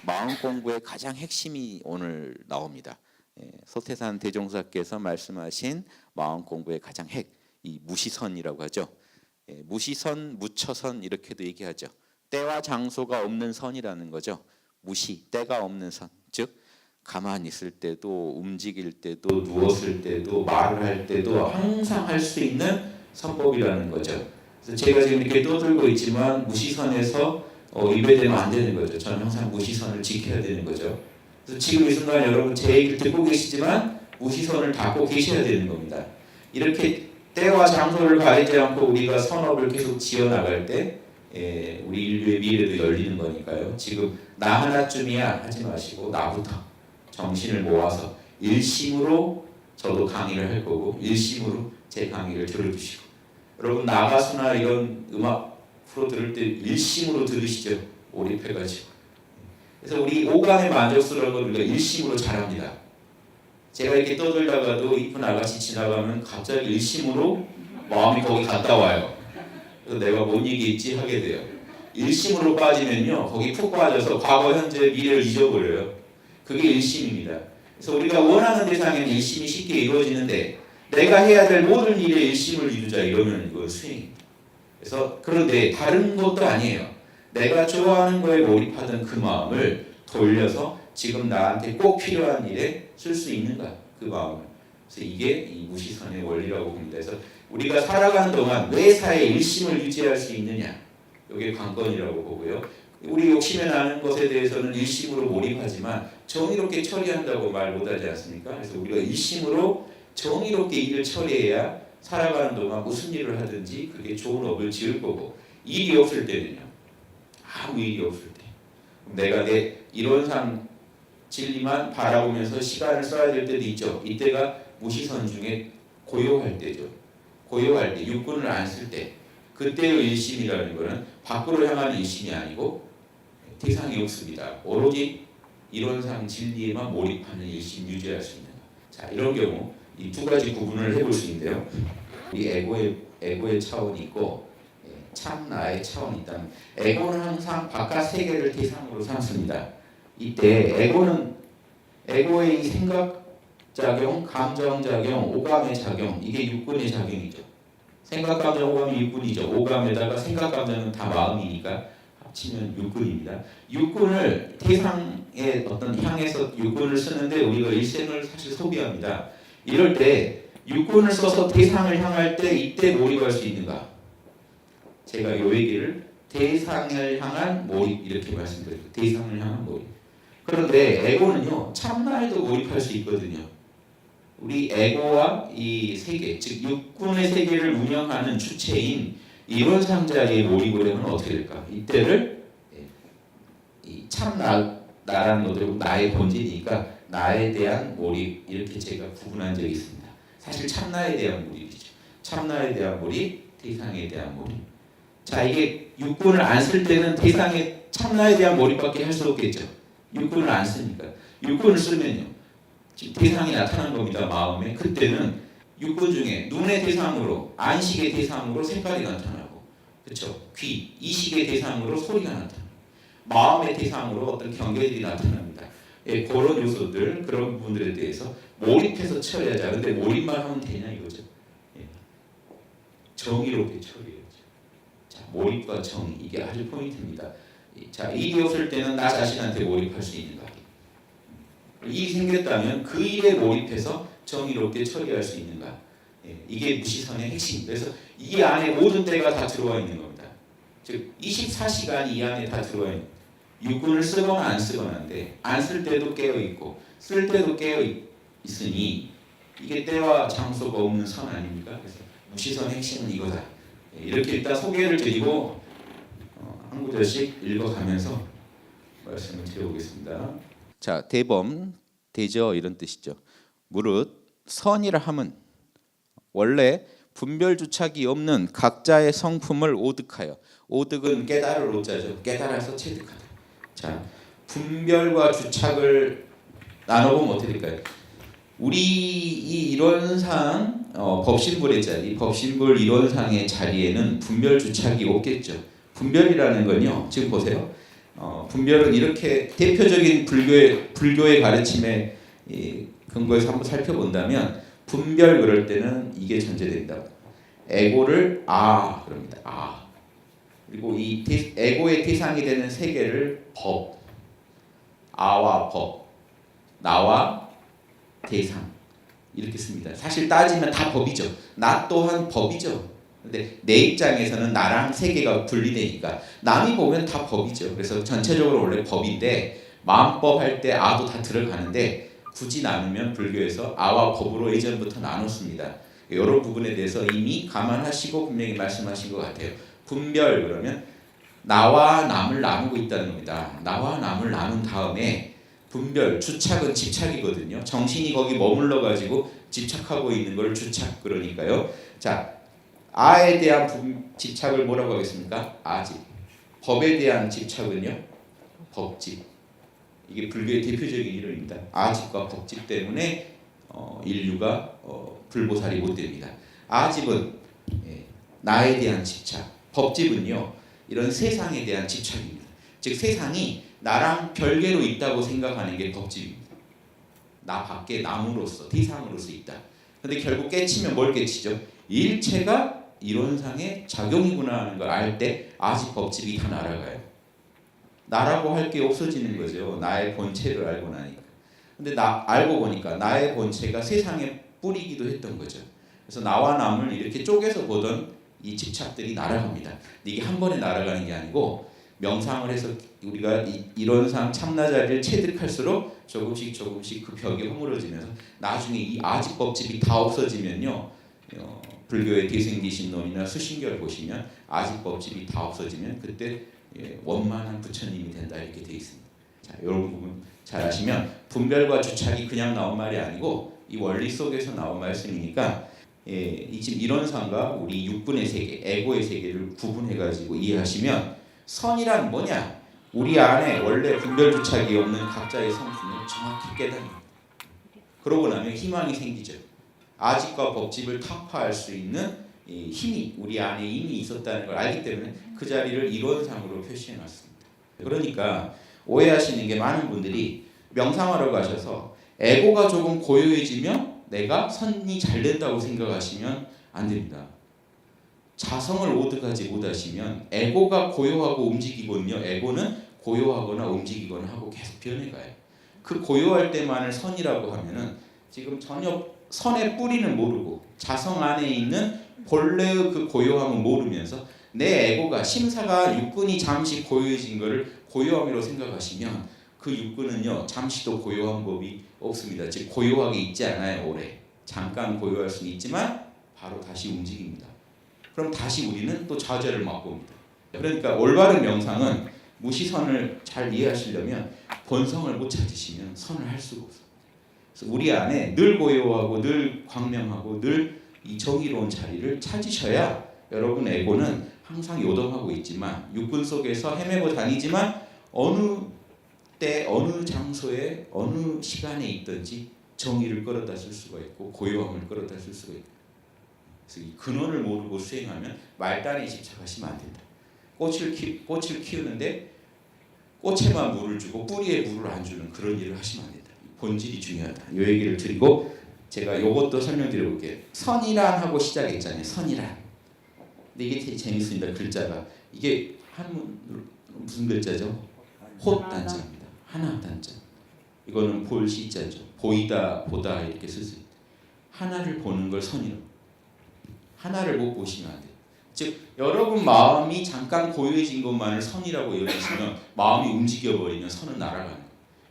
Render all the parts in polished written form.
마음 공부의 가장 핵심이 오늘 나옵니다. 소태산 대종사께서 말씀하신 마음 공부의 가장 핵, 이 무시선이라고 하죠. 무시선, 무처선 이렇게도 얘기하죠. 때와 장소가 없는 선이라는 거죠. 무시, 때가 없는 선, 즉 가만히 있을 때도, 움직일 때도, 누웠을 때도, 말을 할 때도 항상 할 수 있는 선법이라는 거죠. 그래서 제가 지금 이렇게 떠들고 있지만 무시선에서 위배되면 안 되는 거죠. 저는 항상 무시선을 지켜야 되는 거죠. 그래서 지금 이 순간 여러분 제 얘기를 듣고 계시지만 무시선을 닫고 계셔야 되는 겁니다. 이렇게 때와 장소를 가리지 않고 우리가 선업을 계속 지어나갈 때 우리 인류의 미래도 열리는 거니까요. 지금 나 하나쯤이야 하지 마시고 나부터 정신을 모아서 일심으로 저도 강의를 할 거고 일심으로 제 강의를 들어주시고 여러분 나가수나 이런 음악 프로 들을 때 일심으로 들으시죠. 몰입해가지고. 그래서 우리 오감의 만족스러운 걸 우리가 일심으로 잘합니다. 제가 이렇게 떠들다가도 이쁜 아가씨 지나가면 갑자기 일심으로 마음이 거기 갔다 와요. 그래서 내가 뭔 얘기했지 하게 돼요. 일심으로 빠지면요 거기 푹 빠져서 과거, 현재, 미래를 잊어버려요. 그게 일심입니다. 그래서 우리가 원하는 대상에는 일심이 쉽게 이루어지는데 내가 해야 될 모든 일에 일심을 이루자 이러면 이거 수행입니다. 그래서 그런데 다른 것도 아니에요. 내가 좋아하는 거에 몰입하던 그 마음을 돌려서 지금 나한테 꼭 필요한 일에 쓸 수 있는가 그 마음을. 그래서 이게 이 무시선의 원리라고 봅니다. 그래서 우리가 살아가는 동안 뇌사의 일심을 유지할 수 있느냐 이게 관건이라고 보고요. 우리 욕심에 나는 것에 대해서는 일심으로 몰입하지만 정의롭게 처리한다고 말 못하지 않습니까? 그래서 우리가 일심으로 정의롭게 일을 처리해야 살아가는 동안 무슨 일을 하든지 그게 좋은 업을 지을 거고 일이 없을 때는요. 아무 일이 없을 때 내가 내 이론상 진리만 바라보면서 시간을 써야 될 때도 있죠. 이때가 무시선 중에 고요할 때죠. 고요할 때 육군을 안 쓸 때 그때의 일심이라는 것은 밖으로 향하는 일심이 아니고 대상이 없습니다. 오로지 이론상 진리에만 몰입하는 일심 유지할 수 있는 것. 자 이런 경우 이 두 가지 구분을 해볼 수 있는데요. 이 에고의 차원이 있고 참 나의 차원이 있다면 에고는 항상 바깥 세계를 대상으로 삼습니다. 이때 에고의 이 생각 작용, 감정 작용, 오감의 작용 이게 육군의 작용이죠. 생각, 감정, 오감이 육군이죠. 오감에다가 생각, 감정은 다 마음이니까 합치면 육군입니다. 육군을 대상에 어떤 향해서 육군을 쓰는데 우리가 일생을 사실 소비합니다. 이럴 때 육군을 써서 대상을 향할 때 이때 몰입할 수 있는가? 제가 이 얘기를 대상을 향한 몰입 이렇게 말씀드렸어요. 대상을 향한 몰입. 그런데 에고는요 참나에도 몰입할 수 있거든요. 우리 에고와 이 세계, 즉 육군의 세계를 운영하는 주체인 이론상자리에 몰입을 하면 어떻게 될까? 이때를 이 참나라는 것도 나의 본질이니까 나에 대한 몰입 이렇게 제가 구분한 적이 있습니다. 사실 참나에 대한 몰입이죠. 참나에 대한 몰입, 대상에 대한 몰입. 자 이게 육군을 안 쓸 때는 대상에 참나에 대한 몰입밖에 할 수 없겠죠. 육군을 안 쓰니까. 육군을 쓰면요. 지금 대상이 나타난 겁니다. 마음에. 그때는 육군 중에 눈의 대상으로, 안식의 대상으로 색깔이 나타나고 그렇죠. 귀, 이식의 대상으로 소리가 나타나고 마음의 대상으로 어떤 경계들이 나타납니다. 그런 요소들, 그런 부분들에 대해서 몰입해서 처리하자. 근데 몰입만 하면 되냐 이거죠. 정의롭게 처리해야죠. 자, 몰입과 정의 이게 아주 포인트입니다. 자, 일이 없을 때는 나 자신한테 몰입할 수 있는가? 일이 생겼다면 그 일에 몰입해서 정의롭게 처리할 수 있는가? 이게 무시선의 핵심. 그래서 이 안에 모든 때가 다 들어와 있는 겁니다. 즉 24시간이 이 안에 다 들어와 있는 겁니다. 육군을 쓰거나 안 쓰거나인데 안 쓸 때도 깨어 있고 쓸 때도 깨어 있으니 이게 때와 장소가 없는 선 아닙니까? 그래서 무시선의 핵심은 이거다. 이렇게 일단 소개를 드리고 한 구절씩 읽어가면서 말씀을 드려보겠습니다. 자, 대범, 대저 이런 뜻이죠. 무릇 선이라 함은 원래 분별주착이 없는 각자의 성품을 오득하여, 오득은 깨달을 오자죠. 깨달아서 체득하다. 자, 분별과 주착을 나눠보면 어떻게 될까요? 우리 이 이론상 법신불의 자리, 법신불 이론상의 자리에는 분별 주착이 없겠죠. 분별이라는 건요. 지금 보세요. 분별은 이렇게 대표적인 불교의 가르침에 근거해서 한번 살펴본다면 분별 그럴 때는 이게 전제된다. 에고를 그럽니다. 그리고 이 에고의 대상이 되는 세계를 법, 아와 법, 나와 대상 이렇게 씁니다. 사실 따지면 다 법이죠. 나 또한 법이죠. 근데 내 입장에서는 나랑 세계가 분리되니까 남이 보면 다 법이죠. 그래서 전체적으로 원래 법인데 마음법 할 때 아도 다 들어가는데 굳이 나누면 불교에서 아와 법으로 예전부터 나눴습니다. 이런 부분에 대해서 이미 감안하시고 분명히 말씀하신 것 같아요. 분별 그러면 나와 남을 나누고 있다는 겁니다. 나와 남을 나눈 다음에 분별, 주착은 집착이거든요. 정신이 거기 머물러 가지고 집착하고 있는 걸 주착 그러니까요. 자, 아에 대한 집착을 뭐라고 하겠습니까? 아집. 법에 대한 집착은요? 법집. 이게 불교의 대표적인 이론입니다. 아집과 법집 때문에 인류가 불보살이 못 됩니다. 아집은 나에 대한 집착, 법집은요 이런 세상에 대한 집착입니다. 즉 세상이 나랑 별개로 있다고 생각하는 게 법집입니다. 나 밖에 남으로서 대상으로서 있다. 근데 결국 깨치면 뭘 깨치죠? 일체가 이론상의 작용이구나 하는 걸 알 때 아집 법집이 다 날아가요. 나라고 할 게 없어지는 거죠. 나의 본체를 알고 나니까. 근데 알고 보니까 나의 본체가 세상의 뿌리기도 했던 거죠. 그래서 나와 남을 이렇게 쪼개서 보던 이 집착들이 날아갑니다. 근데 이게 한 번에 날아가는 게 아니고 명상을 해서 우리가 이론상 참나자리를 체득할수록 조금씩 그 벽이 허물어지면서 나중에 이 아집법집이 다 없어지면요. 불교의 대승기신론이나 수신결 보시면 아집법집이 다 없어지면 그때 원만한 부처님이 된다 이렇게 돼 있습니다. 자, 이런 부분 잘 아시면 분별과 주착이 그냥 나온 말이 아니고 이 원리 속에서 나온 말씀이니까 이 지금 이론상과 우리 육분의 세계, 에고의 세계를 구분해가지고 이해하시면 선이란 뭐냐? 우리 안에 원래 분별 주착이 없는 각자의 성품을 정확히 깨닫는. 그러고 나면 희망이 생기죠. 아집과 법집을 타파할 수 있는 힘이 우리 안에 이미 있었다는 걸 알기 때문에 그 자리를 이론상으로 표시해놨습니다. 그러니까 오해하시는 게 많은 분들이 명상하러 가셔서 에고가 조금 고요해지면 내가 선이 잘 된다고 생각하시면 안 됩니다. 자성을 오득하지 못하시면 에고가 고요하고 움직이거든요. 에고는 고요하거나 움직이거나 하고 계속 변해가요. 그 고요할 때만을 선이라고 하면은 지금 전혀 선의 뿌리는 모르고 자성 안에 있는 본래의 그 고요함을 모르면서 내 에고가 심사가 육근이 잠시 고요해진 것을 고요함이라고 생각하시면 그 육근은요 잠시도 고요한 법이 없습니다. 즉 고요하게 있지 않아요. 오래 잠깐 고요할 수는 있지만 바로 다시 움직입니다. 그럼 다시 우리는 또 좌절을 맛봅니다. 그러니까 올바른 명상은 무시선을 잘 이해하시려면 본성을 못 찾으시면 선을 할 수가 없어요. 그래서 우리 안에 늘 고요하고 늘 광명하고 늘 이 정의로운 자리를 찾으셔야 여러분 에고는 항상 요동하고 있지만 육군 속에서 헤매고 다니지만 어느 때 어느 장소에 어느 시간에 있든지 정의를 끌어다 쓸 수가 있고 고요함을 끌어다 쓸 수가 있고 그래서 이 근원을 모르고 수행하면 말단에 집착하시면 안 된다. 꽃을 키우는데 꽃에만 물을 주고 뿌리에 물을 안 주는 그런 일을 하시면 안 된다. 본질이 중요하다. 이 얘기를 드리고 제가 이것도 설명드려 볼게요. 선이란 하고 시작했잖아요. 선이란. 근데 이게 되게 재밌습니다. 글자가. 이게 한문으로 무슨 글자죠? 홑단자입니다. 하나 단자. 이거는 볼 시자죠. 보이다 보다 이렇게 쓸 수 있다. 하나를 보는 걸 선이라고. 하나를 못 보시면 안 돼요. 즉 여러분 마음이 잠깐 고요해진 것만을 선이라고 여기시면 마음이 움직여버리면 선은 날아가는 거예요.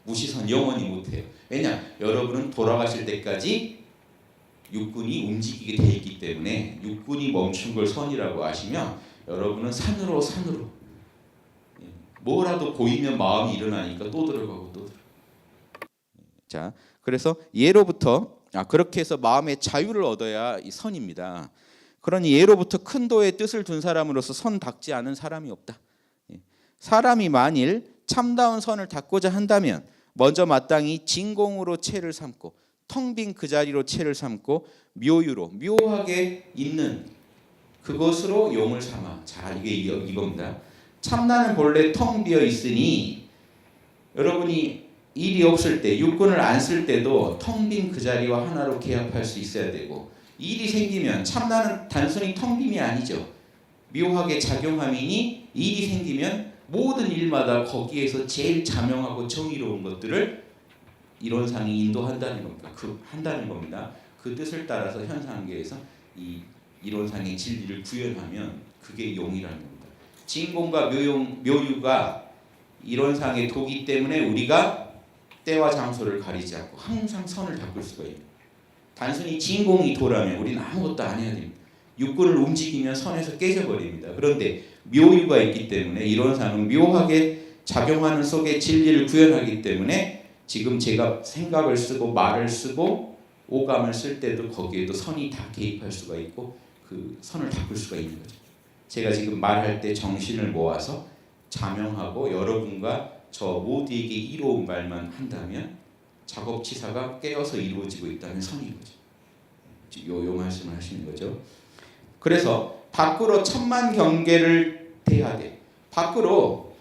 무시선 영원히 못해요. 왜냐? 여러분은 돌아가실 때까지 육군이 움직이게 돼 있기 때문에 육군이 멈춘 걸 선이라고 아시면 여러분은 산으로 뭐라도 보이면 마음이 일어나니까 또 들어가고 또 들어가고. 자, 그래서 예로부터 그렇게 해서 마음의 자유를 얻어야 이 선입니다. 그러니 예로부터 큰 도의 뜻을 둔 사람으로서 선 닦지 않은 사람이 없다. 사람이 만일 참다운 선을 닦고자 한다면 먼저 마땅히 진공으로 체를 삼고 텅 빈 그 자리로 채를 삼고 묘유로 묘하게 있는 그것으로 용을 삼아. 자, 이게 이겁니다. 참나는 본래 텅 비어 있으니 여러분이 일이 없을 때 육군을 안 쓸 때도 텅 빈 그 자리와 하나로 개합할 수 있어야 되고, 일이 생기면 참나는 단순히 텅 빔이 아니죠. 묘하게 작용함이니 일이 생기면 모든 일마다 거기에서 제일 자명하고 정의로운 것들을 이론상이 인도한다는 겁니다. 한다는 겁니다. 그 뜻을 따라서 현상계에서 이 이론상의 진리를 구현하면 그게 용이라는 겁니다. 진공과 묘유가 이론상의 도기 때문에 우리가 때와 장소를 가리지 않고 항상 선을 닦을 수가 있습니다. 단순히 진공이 도라면 우리는 아무것도 안 해야 됩니다. 육군을 움직이면 선에서 깨져버립니다. 그런데 묘유가 있기 때문에 이론상은 묘하게 작용하는 속에 진리를 구현하기 때문에 지금 제가 생각을 쓰고 말을 쓰고 오감을 쓸 때도 거기에도 선이 다 개입할 수가 있고 그 선을 닦을 수가 있는 거죠. 제가 지금 말할 때 정신을 모아서 자명하고 여러분과 저 모두에게 이로운 말만 한다면 작업치사가 깨어서 이루어지고 있다는 선인 거죠. 요 말씀을 하시는 거죠. 그래서 밖으로 천만 경계를 대하되, 밖으로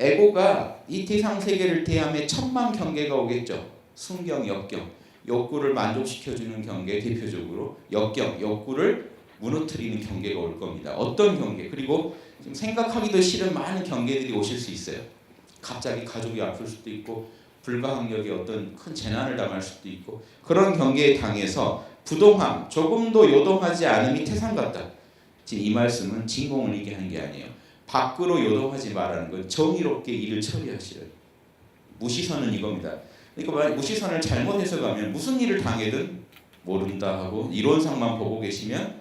에고가 이 대상 세계를 대하며 천만 경계가 오겠죠. 순경, 역경, 욕구를 만족시켜주는 경계, 대표적으로 역경, 욕구를 무너뜨리는 경계가 올 겁니다. 어떤 경계? 그리고 지금 생각하기도 싫은 많은 경계들이 오실 수 있어요. 갑자기 가족이 아플 수도 있고 불가항력의 어떤 큰 재난을 당할 수도 있고, 그런 경계에 당해서 부동함, 조금도 요동하지 않음이 태산 같다. 지금 이 말씀은 진공을 얘기하는 게 아니에요. 밖으로 요동하지 말라는 건 정의롭게 일을 처리하시라. 무시선은 이겁니다. 그러니까 무시선을 잘못 해석하면 무슨 일을 당해든 모른다 하고 이론상만 보고 계시면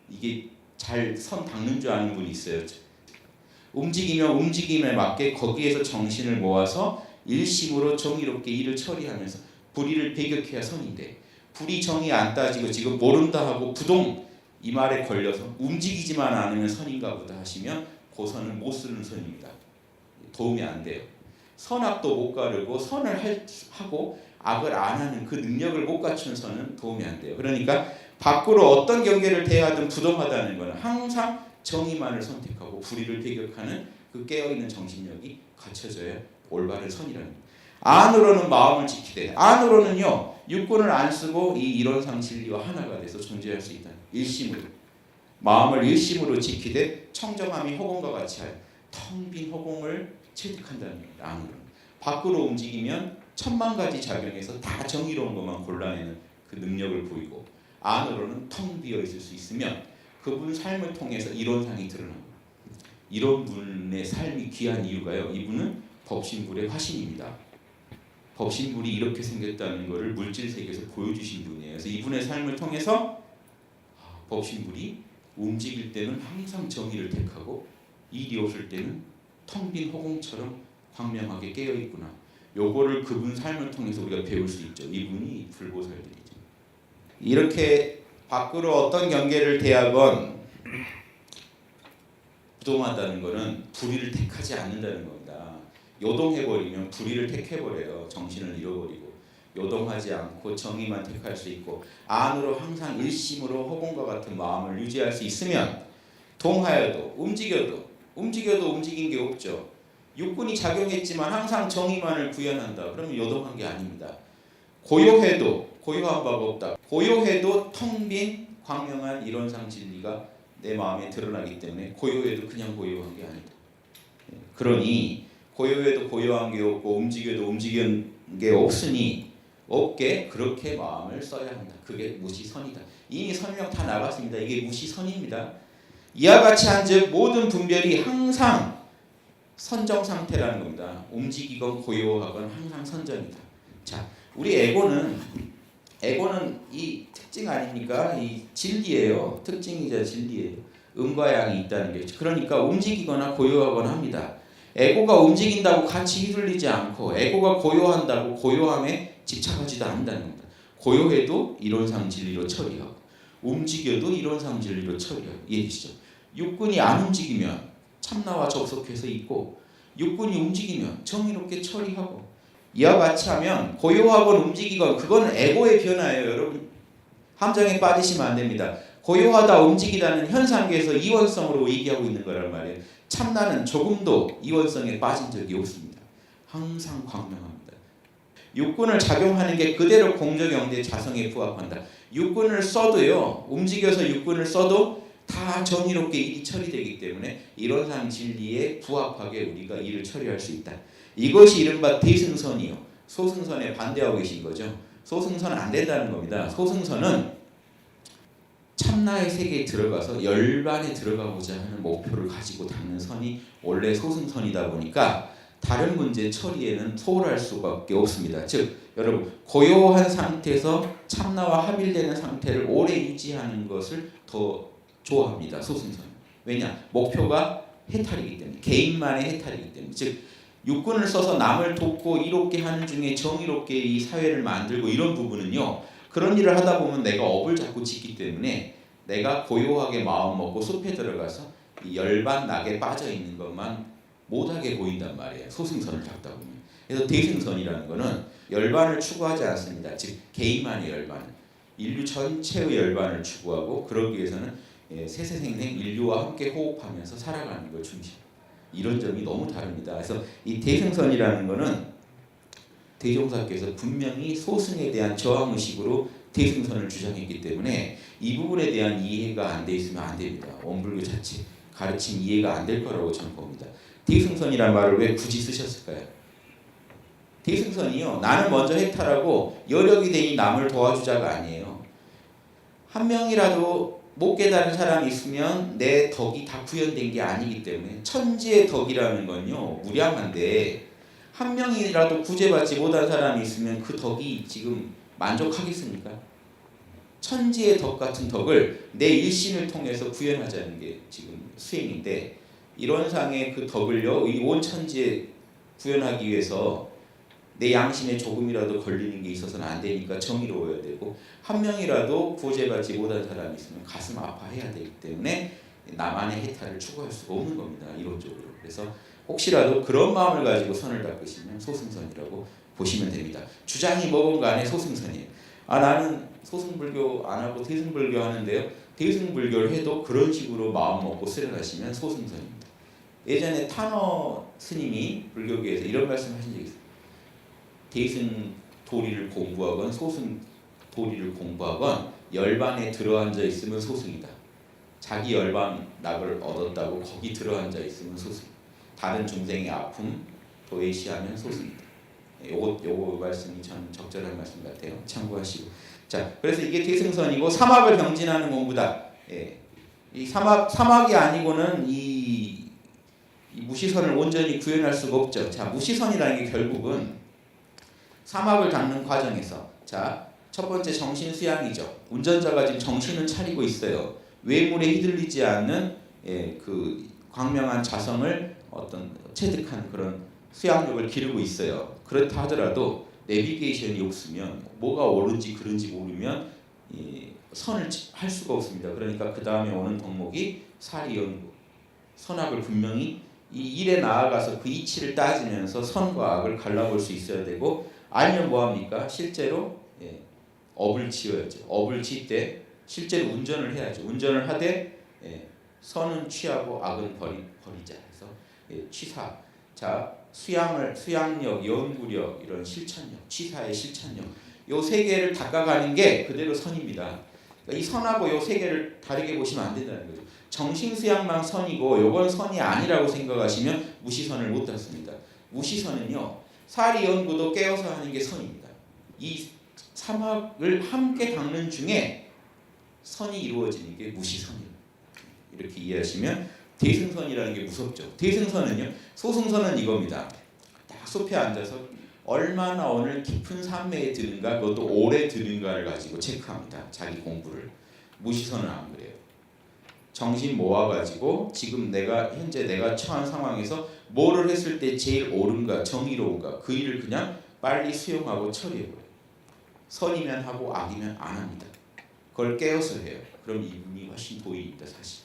이게 잘 선 닦는 줄 아는 분이 있어요. 움직이면 움직임에 맞게 거기에서 정신을 모아서 일심으로 정의롭게 일을 처리하면서 불의를 배격해야 선인데, 불의 정의 안 따지고 지금 모른다 하고 부동 이 말에 걸려서 움직이지만 않으면 선인가 보다 하시면 그 선은 못 쓰는 선입니다. 도움이 안 돼요. 선악도 못 가르고 선을 하고 악을 안 하는 그 능력을 못 갖춘 선은 도움이 안 돼요. 그러니까 밖으로 어떤 경계를 대하든 부동하다는 것은 항상 정의만을 선택하고 불의를 배격하는 그 깨어있는 정신력이 갖춰져야 올바른 선이라는 거예요. 안으로는 마음을 지키되, 안으로는요 육군을 안 쓰고 이 이론상 진리와 하나가 돼서 존재할 수 있다. 일심으로 마음을 일심으로 지키되 청정함이 허공과 같이 하여 텅 빈 허공을 체득한다는 겁니다. 안으로는. 밖으로 움직이면 천만 가지 작용해서 다 정의로운 것만 골라내는 그 능력을 보이고, 안으로는 텅 비어 있을 수 있으면 그분 삶을 통해서 이론상이 드러납니다. 이런 분의 삶이 귀한 이유가요, 이분은 법신불의 화신입니다. 법신불이 이렇게 생겼다는 것을 물질 세계에서 보여주신 분이에요. 그래서 이분의 삶을 통해서 법신불이 움직일 때는 항상 정의를 택하고 일이 없을 때는 텅 빈 허공처럼 광명하게 깨어 있구나. 요거를 그분 삶을 통해서 우리가 배울 수 있죠. 이분이 불보살들이죠. 이렇게 밖으로 어떤 경계를 대하건 부동하다는 것은 불의를 택하지 않는다는 겁니다. 요동해버리면 불의를 택해버려요. 정신을 잃어버리고. 요동하지 않고 정의만 택할 수 있고, 안으로 항상 일심으로 허공과 같은 마음을 유지할 수 있으면 동하여도 움직여도 움직인 게 없죠. 육군이 작용했지만 항상 정의만을 구현한다. 그러면 요동한 게 아닙니다. 고요해도 고요한 바가 없다. 고요해도 텅 빈 광명한 이론상 진리가 내 마음에 드러나기 때문에 고요해도 그냥 고요한 게 아니다. 그러니 고요해도 고요한 게 없고 움직여도 움직인 게 없으니 없게 그렇게 마음을 써야 한다. 그게 무시선이다. 이미 설명 다 나갔습니다. 이게 무시선입니다. 이와 같이 한즉 모든 분별이 항상 선정 상태라는 겁니다. 움직이건 고요하건 항상 선정이다. 자, 우리 에고는 이 특징 아닙니까? 이 진리예요. 특징이자 진리예요. 음과 양이 있다는 게. 그러니까 움직이거나 고요하거나 합니다. 에고가 움직인다고 같이 휘둘리지 않고, 에고가 고요한다고 고요함에 집착하지도 않는다는 겁니다. 고요해도 이론상 진리로 처리하고, 움직여도 이론상 진리로 처리하고. 이해되시죠? 육군이 안 움직이면 참나와 접속해서 있고, 육군이 움직이면 정의롭게 처리하고, 이와 같이 하면 고요하건 움직이건 그건 에고의 변화예요. 여러분 함정에 빠지시면 안 됩니다. 고요하다 움직이다는 현상계에서 이원성으로 얘기하고 있는 거란 말이에요. 참나는 조금도 이원성에 빠진 적이 없습니다. 항상 광명합니다. 육군을 작용하는 게 그대로 공적영대 자성에 부합한다. 육군을 써도요. 움직여서 육군을 써도 다 정의롭게 일이 처리되기 때문에 이론상 진리에 부합하게 우리가 일을 처리할 수 있다. 이것이 이른바 대승선이요. 소승선에 반대하고 계신 거죠. 소승선은 안 된다는 겁니다. 소승선은 참나의 세계에 들어가서 열반에 들어가고자 하는 목표를 가지고 닿는 선이 원래 소승선이다 보니까 다른 문제 처리에는 소홀할 수밖에 없습니다. 즉 여러분 고요한 상태에서 참나와 합일되는 상태를 오래 유지하는 것을 더 좋아합니다. 소승선. 왜냐? 목표가 해탈이기 때문에 개인만의 해탈이기 때문에 즉 육군을 써서 남을 돕고 이롭게 하는 중에 정의롭게 이 사회를 만들고 이런 부분은요. 그런 일을 하다 보면 내가 업을 자꾸 짓기 때문에 내가 고요하게 마음 먹고 숲에 들어가서 이 열반 낙에 빠져 있는 것만 못하게 보인단 말이에요. 소승선을 잡다 보면. 그래서 대승선이라는 것은 열반을 추구하지 않습니다. 즉 개인만의 열반, 인류 전체의 열반을 추구하고 그러기 위해서는 세세생생 인류와 함께 호흡하면서 살아가는 걸 중심. 이런 점이 너무 다릅니다. 그래서 이 대승선이라는 것은 대종사께서 분명히 소승에 대한 저항의식으로 대승선을 주장했기 때문에 이 부분에 대한 이해가 안 돼 있으면 안 됩니다. 원불교 자체 가르침 이해가 안 될 거라고 저는 봅니다. 대승선이란 말을 왜 굳이 쓰셨을까요? 대승선이요. 나는 먼저 해탈하고 여력이 되니 남을 도와주자가 아니에요. 한 명이라도 못 깨달은 사람이 있으면 내 덕이 다 구현된 게 아니기 때문에 천지의 덕이라는 건요. 무량한데 한 명이라도 구제받지 못한 사람이 있으면 그 덕이 지금 만족하겠습니까? 천지의 덕 같은 덕을 내 일신을 통해서 구현하자는 게 지금 수행인데 이런 상의 그 덕을요. 이 온 천지에 구현하기 위해서 내 양심에 조금이라도 걸리는 게 있어서는 안 되니까 정의로워야 되고 한 명이라도 구제받지 못한 사람이 있으면 가슴 아파해야 되기 때문에 나만의 해탈을 추구할 수가 없는 겁니다. 이론적으로. 그래서 혹시라도 그런 마음을 가지고 선을 닦으시면 소승선이라고 보시면 됩니다. 주장이 뭐건 간에 소승선이에요. 나는 소승불교 안 하고 대승불교 하는데요. 대승불교를 해도 그런 식으로 마음 먹고 수련하시면 소승선입니다. 예전에 탄어 스님이 불교계에서 이런 말씀하신 적이 있어요. 대승 도리를 공부하건 소승 도리를 공부하건 열반에 들어앉아 있으면 소승이다. 자기 열반 낙을 얻었다고 거기 들어앉아 있으면 소승. 다른 중생의 아픔 도외시하면 소승이다. 요거 말씀이 참 적절한 말씀 같아요. 참고하시고. 자, 그래서 이게 대승선이고 삼합을 병진하는 공부다. 이 삼합이 아니고는 이 무시선을 온전히 구현할 수가 없죠. 자, 무시선이라는 게 결국은 삼합을 닦는 과정에서 첫 번째 정신 수양이죠. 운전자가 지금 정신은 차리고 있어요. 외물에 휘둘리지 않는 그 광명한 자성을 어떤 체득한 그런 수양력을 기르고 있어요. 그렇다 하더라도 내비게이션이 없으면 뭐가 옳은지 그른지 모르면 선을 할 수가 없습니다. 그러니까 그 다음에 오는 덕목이 사리연구. 선악을 분명히 이 일에 나아가서 그 이치를 따지면서 선과 악을 갈라볼 수 있어야 되고 아니면 뭐합니까? 실제로 업을 지어야죠. 업을 질 때 실제로 운전을 해야죠. 운전을 하되 선은 취하고 악은 버리자 해서 취사. 자, 수양력, 연구력, 이런 실천력, 취사의 실천력, 요 세 개를 닦아가는 게 그대로 선입니다. 그러니까 이 선하고 요 세 개를 다르게 보시면 안 된다는 거죠. 정신 수양만 선이고 요건 선이 아니라고 생각하시면 무시선을 못 닦습니다. 무시선은요, 사리 연구도 깨어서 하는 게 선입니다. 이 삼합을 함께 닦는 중에 선이 이루어지는 게 무시선입니다. 이렇게 이해하시면 대승선이라는 게 무섭죠. 대승선은요, 소승선은 이겁니다. 딱 숲에 앉아서 얼마나 오늘 깊은 산매에 드는가, 그것도 오래 드는가를 가지고 체크합니다. 자기 공부를. 무시선은 안 그래요. 정신 모아가지고 지금 현재 내가 처한 상황에서 뭐를 했을 때 제일 옳은가, 정의로운가, 그 일을 그냥 빨리 수용하고 처리해버려요. 선이면 하고 악이면 안 합니다. 그걸 깨어서 해요. 그럼 이분이 훨씬 도의입니다, 사실.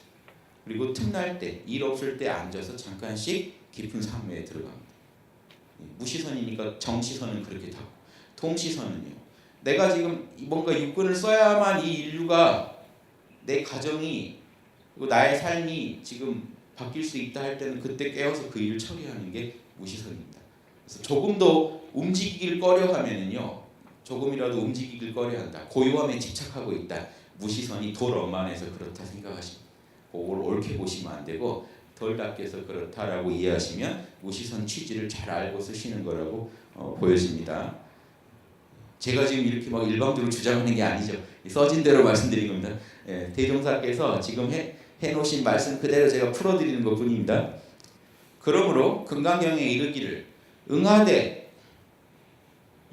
그리고 틈날 때, 일 없을 때 앉아서 잠깐씩 깊은 산매에 들어갑니다. 무시선이니까 정시선은 그렇게 타고, 동시선은요. 내가 지금 뭔가 육군을 써야만 이 인류가, 내 가정이, 그리고 나의 삶이 지금 바뀔 수 있다 할 때는 그때 깨어서 그 일을 처리하는 게 무시선입니다. 그래서 조금도 움직이길 꺼려하면은요, 조금이라도 움직이길 꺼려한다, 고요함에 집착하고 있다, 무시선이 돌엄만해서 그렇다 생각하시면, 그걸 옳게 보시면 안 되고 덜 닦여서 그렇다라고 이해하시면 무시선 취지를 잘 알고 쓰시는 거라고 보여집니다. 제가 지금 이렇게 막 일방적으로 주장하는 게 아니죠. 써진 대로 말씀드린 겁니다. 대종사께서 지금 해놓으신 말씀 그대로 제가 풀어드리는 것뿐입니다. 그러므로 금강경에 이르기를 응하되,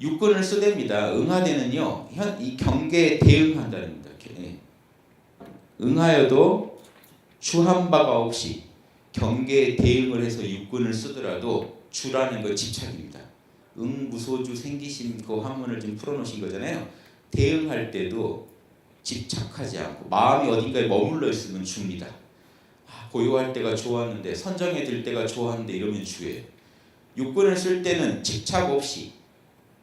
육군을 쓰됩니다. 응하되는요, 이 경계에 대응한다는 겁니다. 응하여도 주한 바가 없이 경계에 대응을 해서 육군을 쓰더라도 주라는 거 집착입니다. 응무소주 생기심, 그 한문을 좀 풀어놓으신 거잖아요. 대응할 때도 집착하지 않고 마음이 어딘가에 머물러 있으면 주입니다. 고요할 때가 좋았는데, 선정해 들 때가 좋았는데 이러면 주예요. 육군을 쓸 때는 집착 없이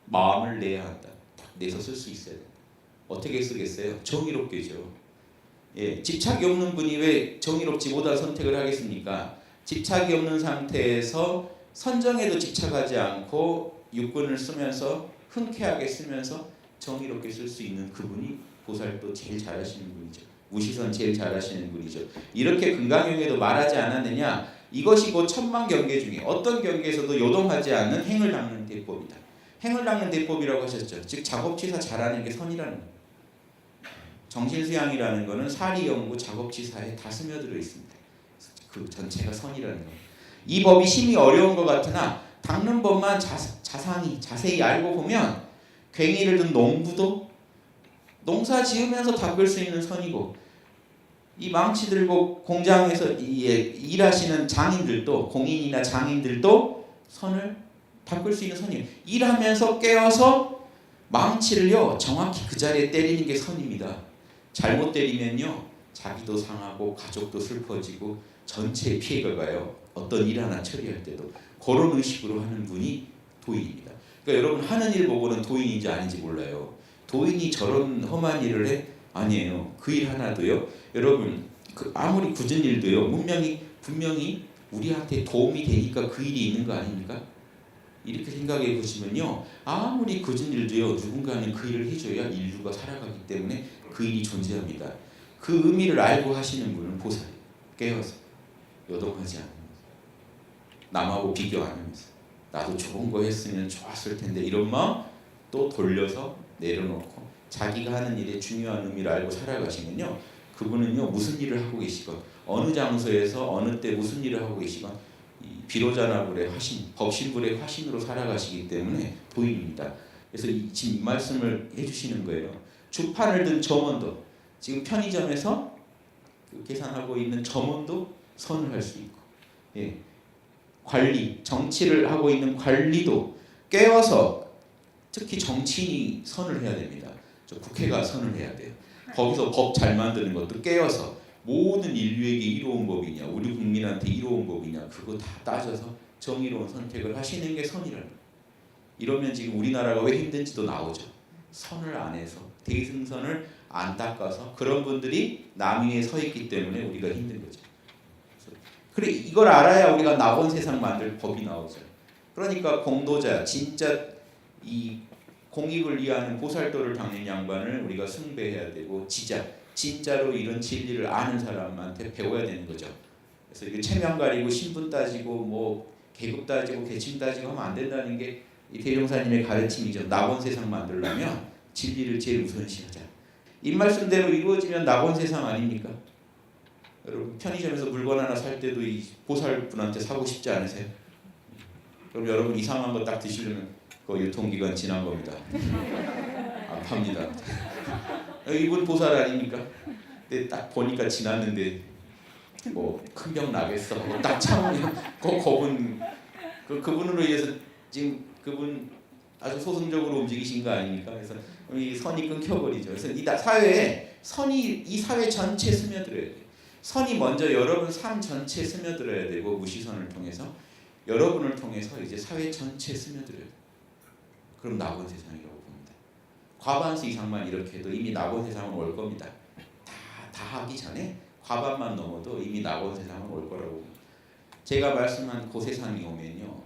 마음을 내야 한다. 딱 내서 쓸 수 있어야 된다. 어떻게 쓰겠어요? 정의롭게죠. 집착이 없는 분이 왜 정의롭지 못한 선택을 하겠습니까? 집착이 없는 상태에서 선정에도 집착하지 않고 육군을 쓰면서 흔쾌하게 쓰면서 정의롭게 쓸 수 있는 그분이 보살도 제일 잘하시는 분이죠. 무시선 제일 잘하시는 분이죠. 이렇게 금강경에도 말하지 않았느냐? 이것이 곧 천만 경계 중에 어떤 경계에서도 요동하지 않는 행을 닦는 대법이다. 행을 닦는 대법이라고 하셨죠. 즉 작업치사 잘하는 게 선이라는 거예요. 정신수양이라는 것은 사리연구 작업치사에 다 스며들어 있습니다. 그 전체가 선이라는 거예요. 이 법이 심히 어려운 것 같으나 닦는 법만 자세히 알고 보면, 괭이를 든 농부도 농사 지으면서 닦을 수 있는 선이고, 이 망치 들고 공장에서 일하시는 장인들도, 공인이나 장인들도 선을 닦을 수 있는 선이에요. 일하면서 깨어서 망치를요 정확히 그 자리에 때리는 게 선입니다. 잘못 때리면요 자기도 상하고 가족도 슬퍼지고 전체에 피해가 가요. 어떤 일 하나 처리할 때도. 그런 의식으로 하는 분이 도인입니다. 그러니까 여러분 하는 일 보고는 도인인지 아닌지 몰라요. 도인이 저런 험한 일을 해? 아니에요. 그 일 하나도요, 여러분 아무리 굳은 일도요 분명히 우리한테 도움이 되니까 그 일이 있는 거 아닙니까? 이렇게 생각해 보시면요, 아무리 굳은 일도요 누군가는 그 일을 해줘야 인류가 살아가기 때문에 그 일이 존재합니다. 그 의미를 알고 하시는 분은 보살이에요. 깨어서 요동하지 않으면서, 남하고 비교 안 하면서, 나도 좋은 거 했으면 좋았을 텐데 이런 마음 또 돌려서 내려놓고 자기가 하는 일의 중요한 의미를 알고 살아가시면요, 그분은요 무슨 일을 하고 계시건, 어느 장소에서 어느 때 무슨 일을 하고 계시건 비로자나불의 화신, 법신불의 화신으로 살아가시기 때문에 도인입니다. 그래서 지금 이 말씀을 해주시는 거예요. 주판을 든 점원도, 지금 편의점에서 계산하고 있는 점원도 선을 할 수 있고, 관리, 정치를 하고 있는 관리도 깨워서, 특히 정치인이 선을 해야 됩니다. 저 국회가 선을 해야 돼요. 거기서 법 잘 만드는 것도 깨워서 모든 인류에게 이로운 법이냐, 우리 국민한테 이로운 법이냐, 그거 다 따져서 정의로운 선택을 하시는 게 선이라는 거예요. 이러면 지금 우리나라가 왜 힘든지도 나오죠. 선을 안 해서, 대승선을 안 닦아서 그런 분들이 남 위에 서 있기 때문에 우리가 힘든 거죠. 그래, 이걸 알아야 우리가 낙원 세상 만들 법이 나오죠. 그러니까 공도자, 진짜 이 공익을 위하는 보살도를 닦는 양반을 우리가 숭배해야 되고, 진짜로 이런 진리를 아는 사람한테 배워야 되는 거죠. 그래서 이게 체면 가리고 신분 따지고 뭐 계급 따지고 계층 따지고 하면 안 된다는 게 이 대종사님의 가르침이죠. 낙원 세상 만들려면 진리를 제일 우선시하자. 이 말씀대로 이루어지면 낙원 세상 아닙니까? 여러분 편의점에서 물건 하나 살 때도 이 보살분한테 사고 싶지 않으세요? 그럼 여러분 이상한 거 딱 드시려면 그 유통기간 지난 겁니다. 안 팝니다. 이분 보살 아닙니까? 근데 딱 보니까 지났는데 뭐 큰 병 나겠어. 뭐 딱 참으면 그분으로 인해서 지금 그분 아주 소승적으로 움직이신 거 아닙니까? 그래서 이 선이 끊겨버리죠. 그래서 이 사회에 선이 이 사회 전체에 스며들어야 돼요. 선이 먼저 여러분 삶 전체에 스며들어야 되고, 무시선을 통해서 여러분을 통해서 이제 사회 전체에 스며들어요. 그럼 낙원 세상이라고 봅니다. 과반수 이상만 이렇게 해도 이미 낙원 세상은 올 겁니다. 다 하기 전에 과반만 넘어도 이미 낙원 세상은 올 거라고 봅니다. 제가 말씀한 그 세상이 오면요,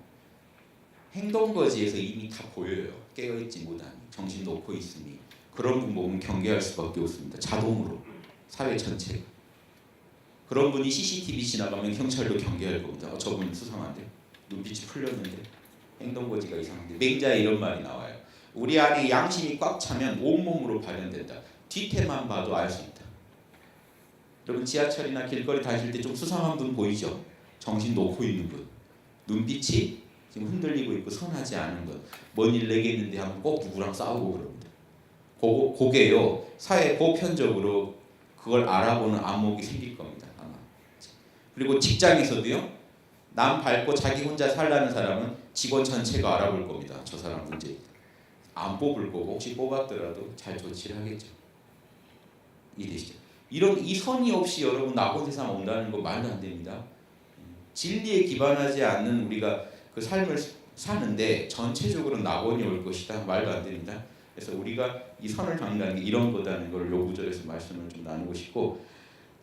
행동거지에서 이미 다 보여요. 깨어있지 못함이, 정신 놓고 있음이. 그런 분 보면 경계할 수밖에 없습니다. 자동으로 사회 전체. 그런 분이 CCTV 지나가면 경찰도 경계할 겁니다. 저분 수상한데, 눈빛이 풀렸는데, 행동거지가 이상한데. 맹자에 이런 말이 나와요. 우리 안에 양심이 꽉 차면 온몸으로 발현된다. 뒤태만 봐도 알 수 있다. 여러분 지하철이나 길거리 다닐 때 좀 수상한 분 보이죠? 정신 놓고 있는 분. 눈빛이 지금 흔들리고 있고 선하지 않은 것. 뭔 일 내겠는데 하면 꼭 누구랑 싸우고 그럽니다. 그게요, 사회 보편적으로 그걸 알아보는 안목이 생길 겁니다. 아마. 그리고 직장에서도요, 남 밟고 자기 혼자 살라는 사람은 직원 전체가 알아볼 겁니다. 저 사람 문제. 안 뽑을 거고 혹시 뽑았더라도 잘 조치를 하겠죠. 이해되시죠? 이 선이 없이 여러분 낙원 세상 온다는 거 말도 안 됩니다. 진리에 기반하지 않는 우리가 그 삶을 사는데 전체적으로 낙원이 올 것이다. 말도 안 됩니다. 그래서 우리가 이 선을 잡는다는 게 이런 거다는 걸 요 구절에서 말씀을 좀 나누고 싶고,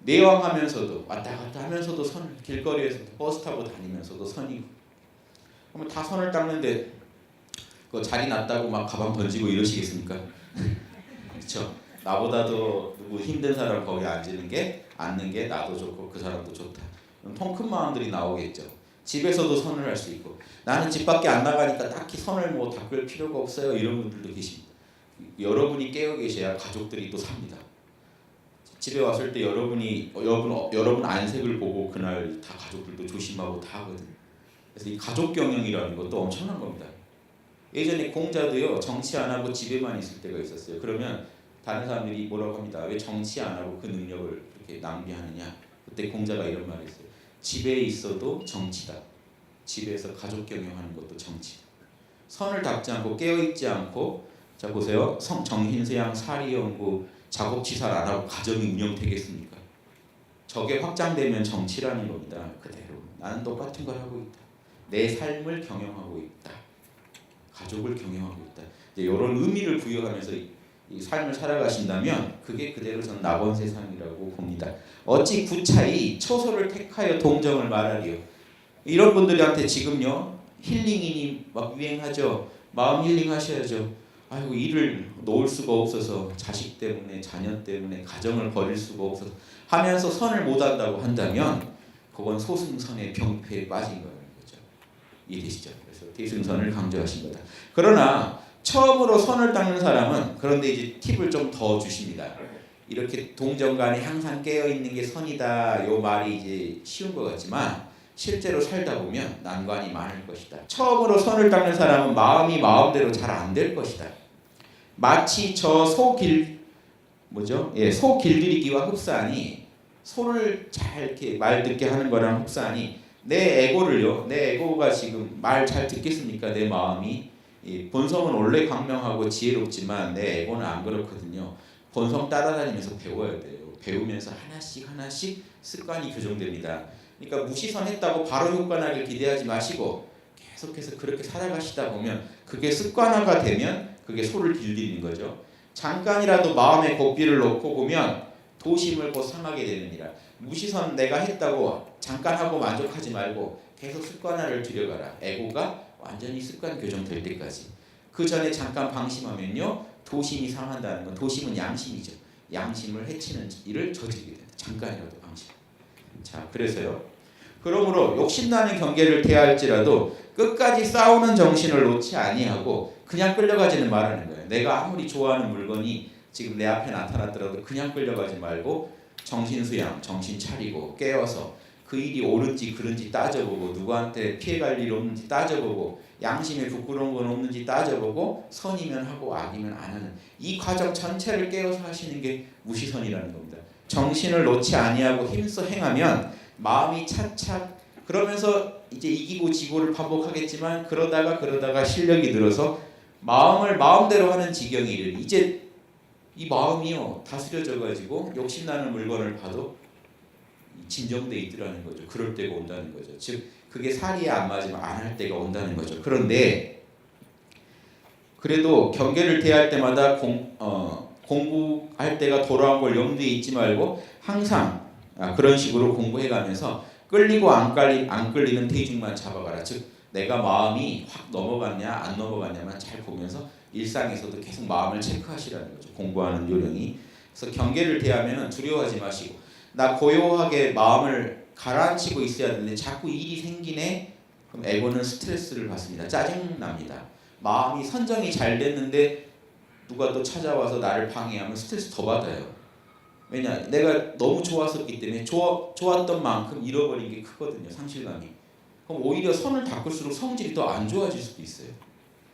내왕하면서도 왔다 갔다 하면서도 선, 길거리에서 버스 타고 다니면서도 선이, 그러면 다 선을 닦는데 그 자리 났다고 막 가방 던지고 이러시겠습니까? 그렇죠. 나보다도 누구 힘든 사람 거기 앉는 게 나도 좋고 그 사람도 좋다. 통 큰 마음들이 나오겠죠. 집에서도 선을 할 수 있고, 나는 집 밖에 안 나가니까 딱히 선을 뭐 닦을 필요가 없어요. 이런 분들도 계십니다. 여러분이 깨어 계셔야 가족들이 또 삽니다. 집에 왔을 때 여러분 안색을 보고 그날 다 가족들도 조심하고 다 하거든요. 그래서 이 가족 경영이라는 것도 엄청난 겁니다. 예전에 공자도요, 정치 안 하고 집에만 있을 때가 있었어요. 그러면 다른 사람들이 뭐라고 합니다. 왜 정치 안 하고 그 능력을 이렇게 낭비하느냐. 그때 공자가 이런 말을 했어요. 집에 있어도 정치다. 집에서 가족 경영하는 것도 정치다. 선을 닦지 않고 깨어있지 않고, 자 보세요. 정신세양 사리연구 작업치사를 안 하고 가정이 운영되겠습니까? 저게 확장되면 정치라는 겁니다. 그대로 나는 똑같은 걸 하고 있다. 내 삶을 경영하고 있다. 가족을 경영하고 있다. 이제 이런 의미를 부여하면서 이 삶을 살아가신다면 그게 그대로 저는 낙원 세상이라고 봅니다. 어찌 구차히 초소를 택하여 동정을 말하리요. 이런 분들한테 지금요, 힐링이 막 유행하죠. 마음 힐링하셔야죠. 아이고 일을 놓을 수가 없어서 자식 때문에 자녀 때문에 가정을 버릴 수가 없어서 하면서 선을 못한다고 한다면 그건 소승선의 병폐에 빠진 거예요. 그렇죠? 이해되시죠? 그래서 대승선을 강조하신 거다. 그러나 처음으로 선을 닦는 사람은, 그런데 이제 팁을 좀 더 주십니다. 이렇게 동정간에 항상 깨어있는 게 선이다, 요 말이 이제 쉬운 것 같지만 실제로 살다 보면 난관이 많을 것이다. 처음으로 선을 닦는 사람은 마음이 마음대로 잘 안 될 것이다. 마치 저 소 길들이기와 흡사하니, 소를 잘 이렇게 말 듣게 하는 거랑 흡사하니, 내 에고가 지금 말 잘 듣겠습니까? 내 마음이. 본성은 원래 광명하고 지혜롭지만 내 에고는 안 그렇거든요. 본성 따라다니면서 배워야 돼요. 배우면서 하나씩 습관이 교정됩니다. 그러니까 무시선했다고 바로 효과나길 기대하지 마시고 계속해서 그렇게 살아가시다 보면 그게 습관화가 되면 그게 소를 길들이는 거죠. 잠깐이라도 마음에 고삐를 놓고 보면 도심을 곧 상하게 되느니라. 무시선 내가 했다고 잠깐 하고 만족하지 말고 계속 습관화를 들여가라. 에고가 완전히 습관 교정될 때까지. 그 전에 잠깐 방심하면요, 도심이 상한다는 건, 도심은 양심이죠. 양심을 해치는 일을 저지르게 된다. 잠깐이라도 방심. 자, 그래서요. 그러므로 욕심나는 경계를 대할지라도 끝까지 싸우는 정신을 놓지 아니하고 그냥 끌려가지는 말하는 거예요. 내가 아무리 좋아하는 물건이 지금 내 앞에 나타났더라도 그냥 끌려가지 말고 정신수양, 정신 차리고 깨어서 그 일이 옳은지 그른지 따져보고, 누구한테 피해갈 일 없는지 따져보고, 양심에 부끄러운 건 없는지 따져보고, 선이면 하고 악이면 안 하는 이 과정 전체를 깨어서 하시는 게 무시선이라는 겁니다. 정신을 놓지 아니하고 힘써 행하면 마음이 차차, 그러면서 이제 이기고 지고를 반복하겠지만 그러다가 실력이 늘어서 마음을 마음대로 하는 지경이 이르니, 이제 이 마음이요 다스려져 가지고 욕심나는 물건을 봐도 진정돼 있더라는 거죠. 그럴 때가 온다는 거죠. 즉 그게 사리에 안 맞으면 안 할 때가 온다는 거죠. 그런데 그래도 경계를 대할 때마다 공부할 때가 돌아온 걸 염두에 잊지 말고 항상 그런 식으로 공부해가면서 끌리고 안 끌리는 대중만 잡아가라. 즉 내가 마음이 확 넘어갔냐 안 넘어갔냐만 잘 보면서 일상에서도 계속 마음을 체크하시라는 거죠. 공부하는 요령이. 그래서 경계를 대하면 두려워하지 마시고 나 고요하게 마음을 가라앉히고 있어야 되는데 자꾸 일이 생기네. 그럼 에고는 스트레스를 받습니다. 짜증납니다. 마음이 선정이 잘 됐는데 누가 또 찾아와서 나를 방해하면 스트레스 더 받아요. 왜냐? 내가 너무 좋았었기 때문에 좋았던 만큼 잃어버린 게 크거든요. 상실감이. 그럼 오히려 선을 닦을수록 성질이 더 안 좋아질 수도 있어요.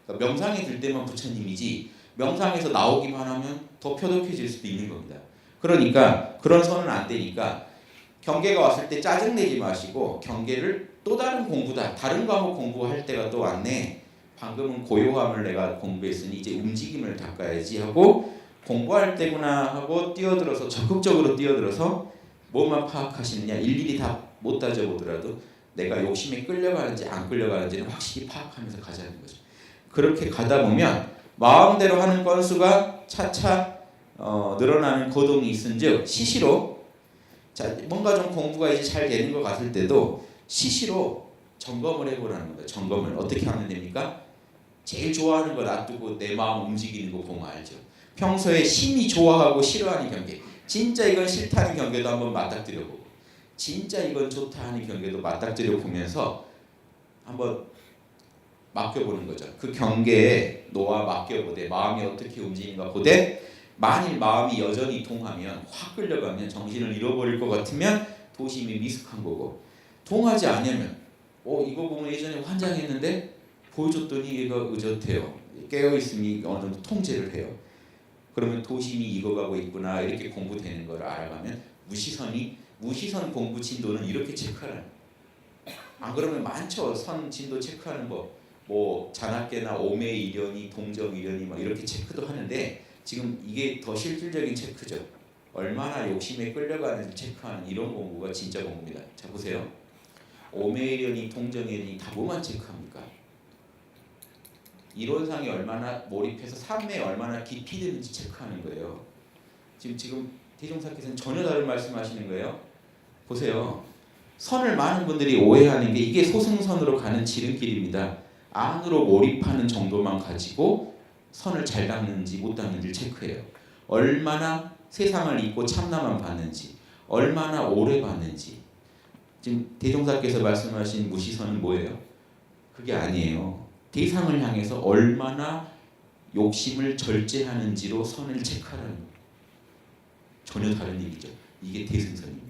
그러니까 명상에 들 때만 부처님이지 명상에서 나오기만 하면 더 표독해질 수도 있는 겁니다. 그러니까 그런 선은 안 되니까 경계가 왔을 때 짜증내지 마시고 경계를 또 다른 공부다. 다른 과목 공부할 때가 또 왔네. 방금은 고요함을 내가 공부했으니 이제 움직임을 닦아야지 하고 공부할 때구나 하고 뛰어들어서 적극적으로 뛰어들어서 뭐만 파악하시느냐 일일이 다 못 따져보더라도 내가 욕심에 끌려가는지 안 끌려가는지는 확실히 파악하면서 가자는 거죠. 그렇게 가다 보면 마음대로 하는 건수가 차차 늘어나는 거동이 있은즉 시시로 자 뭔가 좀 공부가 이제 잘 되는 것 같을 때도 시시로 점검을 해보라는 거예요. 점검을 어떻게 하면 됩니까? 제일 좋아하는 거 놔두고 내 마음 움직이는 거 보면 알죠. 평소에 심히 좋아하고 싫어하는 경계, 진짜 이건 싫다는 경계도 한번 맞닥뜨려보고 진짜 이건 좋다 하는 경계도 맞닥뜨려 보면서 한번 맡겨보는 거죠. 그 경계에 놓아 맡겨보되 마음이 어떻게 움직이는가 보되 만일 마음이 여전히 동하면 확 끌려가면 정신을 잃어버릴 것 같으면 도심이 미숙한 거고 동하지 않으면 이거 보면 예전에 환장했는데 보여줬더니 얘가 의젓해요. 깨어있으니 어느 정도 통제를 해요. 그러면 도심이 익어가고 있구나 이렇게 공부되는 걸 알아가면 무시선 공부 진도는 이렇게 체크하라는 거예요. 안 그러면 많죠. 선 진도 체크하는 거 뭐 잔악계나 오매이련이 동정이련이 막 이렇게 체크도 하는데 지금 이게 더 실질적인 체크죠. 얼마나 욕심에 끌려가는지 체크하는 이런 공부가 진짜 공부입니다. 자 보세요. 오매이련이 동정이련이 다 뭐만 체크합니까? 이론상에 얼마나 몰입해서 삶에 얼마나 깊이 드는지 체크하는 거예요. 지금 대종사께서는 전혀 다른 말씀하시는 거예요. 보세요. 선을 많은 분들이 오해하는 게 이게 소승선으로 가는 지름길입니다. 안으로 몰입하는 정도만 가지고 선을 잘 닦는지 못 닦는지를 체크해요. 얼마나 세상을 잊고 참나만 봤는지, 얼마나 오래 봤는지. 지금 대종사께서 말씀하신 무시선은 뭐예요? 그게 아니에요. 대상을 향해서 얼마나 욕심을 절제하는지로 선을 체크하라는 거예요. 전혀 다른 얘기죠. 이게 대승선입니다.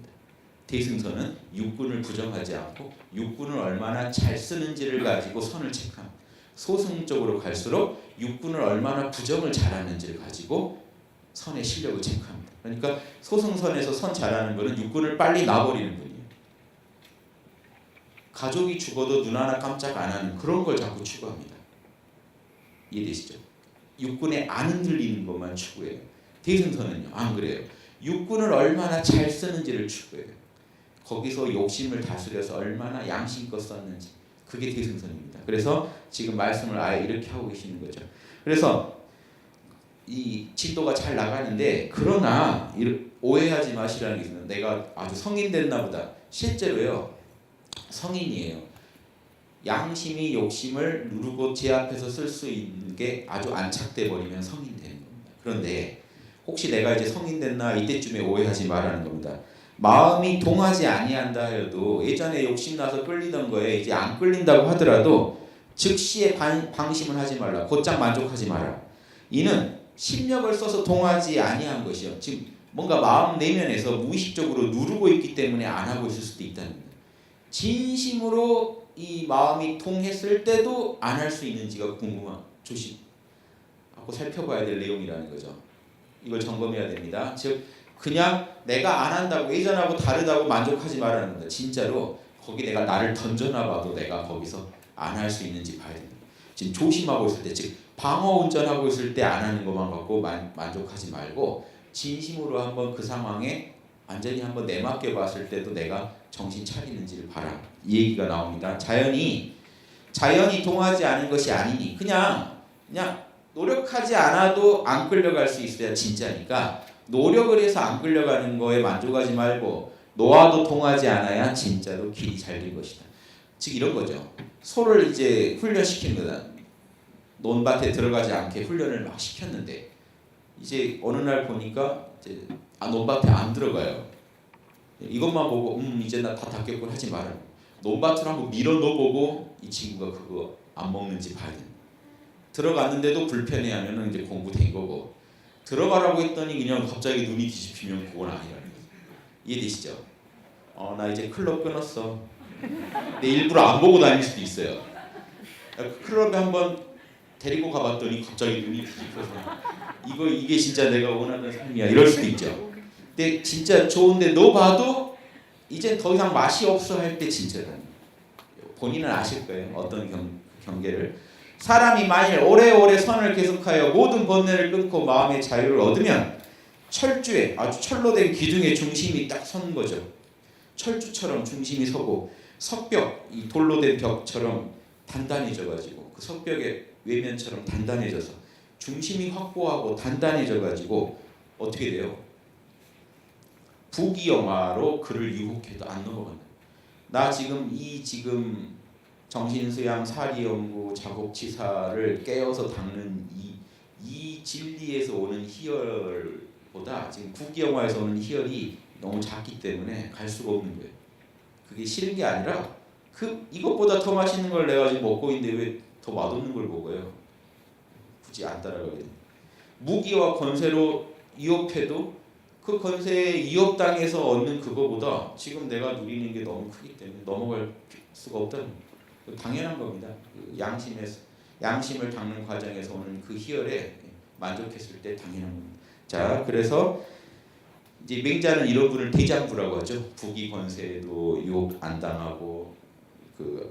대승선은 육군을 부정하지 않고 육군을 얼마나 잘 쓰는지를 가지고 선을 체크합니다. 소승적으로 갈수록 육군을 얼마나 부정을 잘하는지를 가지고 선의 실력을 체크합니다. 그러니까 소승선에서 선 잘하는 거는 육군을 빨리 놔버리는 분이에요. 가족이 죽어도 눈 하나 깜짝 안 하는 그런 걸 자꾸 추구합니다. 이해되시죠? 육군에 안 흔들리는 것만 추구해요. 대승선은요 안 그래요. 육군을 얼마나 잘 쓰는지를 추구해요. 거기서 욕심을 다스려서 얼마나 양심껏 썼는지 그게 대승선입니다. 그래서 지금 말씀을 아예 이렇게 하고 계시는 거죠. 그래서 이 진도가 잘 나가는데 그러나 오해하지 마시라는 게 있습니다. 내가 아주 성인 됐나 보다. 실제로요 성인이에요. 양심이 욕심을 누르고 제 앞에서 쓸 수 있는 게 아주 안착돼 버리면 성인 되는 겁니다. 그런데 혹시 내가 이제 성인 됐나 이때쯤에 오해하지 말라는 겁니다. 마음이 동하지 아니한다 해도 예전에 욕심나서 끌리던 거에 이제 안 끌린다고 하더라도 즉시에 방심을 하지 말라. 곧장 만족하지 마라. 이는 심력을 써서 동하지 아니한 것이요. 지금 뭔가 마음 내면에서 무의식적으로 누르고 있기 때문에 안 하고 있을 수도 있다는 거예요. 진심으로 이 마음이 통했을 때도 안 할 수 있는지가 조심하고 살펴봐야 될 내용이라는 거죠. 이걸 점검해야 됩니다. 즉 그냥 내가 안 한다고 예전하고 다르다고 만족하지 말라는 겁니다. 진짜로 거기 내가 나를 던져놔봐도 내가 거기서 안 할 수 있는지 봐야 됩니다. 지금 조심하고 있을 때, 즉 방어 운전하고 있을 때 안 하는 것만 갖고 만족하지 말고 진심으로 한번 그 상황에 완전히 한번 내맡겨 봤을 때도 내가 정신 차리는지를 봐라. 이 얘기가 나옵니다. 자연이 통하지 않은 것이 아니니 그냥 노력하지 않아도 안 끌려갈 수 있어야 진짜니까 노력을 해서 안 끌려가는 거에 만족하지 말고 노화도 통하지 않아야 진짜로 길이 잘 될 것이다. 즉 이런 거죠. 소를 이제 훈련시키는 거다. 논밭에 들어가지 않게 훈련을 막 시켰는데 이제 어느 날 보니까 이제 논밭에 안 들어가요. 이것만 보고 이제 나 다 닦였군 하지 말아요. 논밭으로 한번 밀어 넣어보고 이 친구가 그거 안 먹는지 봐야 돼. 들어갔는데도 불편해하면 이제 공부된 거고 들어가라고 했더니 그냥 갑자기 눈이 뒤집히면 그건 아니라는 거예요. 이해되시죠? 나 이제 클럽 끊었어. 근데 일부러 안 보고 다닐 수도 있어요. 클럽에 한번 데리고 가봤더니 갑자기 눈이 뒤집혀서 이게 진짜 내가 원하는 삶이야 이럴 수도 있죠. 근데 진짜 좋은데 너 봐도 이제 더 이상 맛이 없어 할 때 진짜로 본인은 아실 거예요. 어떤 경계를 사람이 만일 오래오래 선을 계속하여 모든 번뇌를 끊고 마음의 자유를 얻으면 철주에 아주 철로 된 기둥의 중심이 딱 선 거죠. 철주처럼 중심이 서고 석벽 이 돌로 된 벽처럼 단단해져가지고 그 석벽의 외면처럼 단단해져서 중심이 확고하고 단단해져가지고 어떻게 돼요? 부귀영화로 그를 유혹해도 안 넘어간다. 나 지금 정신수양 사리연구 작업치사를 깨어서 닦는 이 진리에서 오는 희열보다 지금 부귀영화에서 오는 희열이 너무 작기 때문에 갈 수가 없는 거예요. 그게 싫은 게 아니라 이것보다 더 맛있는 걸 내가 지금 먹고 있는데 왜 더 맛없는 걸 먹어요? 굳이 안 따라가게 돼요. 무기와 권세로 위협해도 그 권세에 위협당해서 얻는 그거보다 지금 내가 누리는 게 너무 크기 때문에 넘어갈 수가 없다는 거예요. 당연한 겁니다. 양심을 닦는 과정에서 오는 그 희열에 만족했을 때 당연한 겁니다. 자, 그래서 이제 맹자는 이런 분을 대장부라고 하죠. 부귀 권세에도 유혹 안 당하고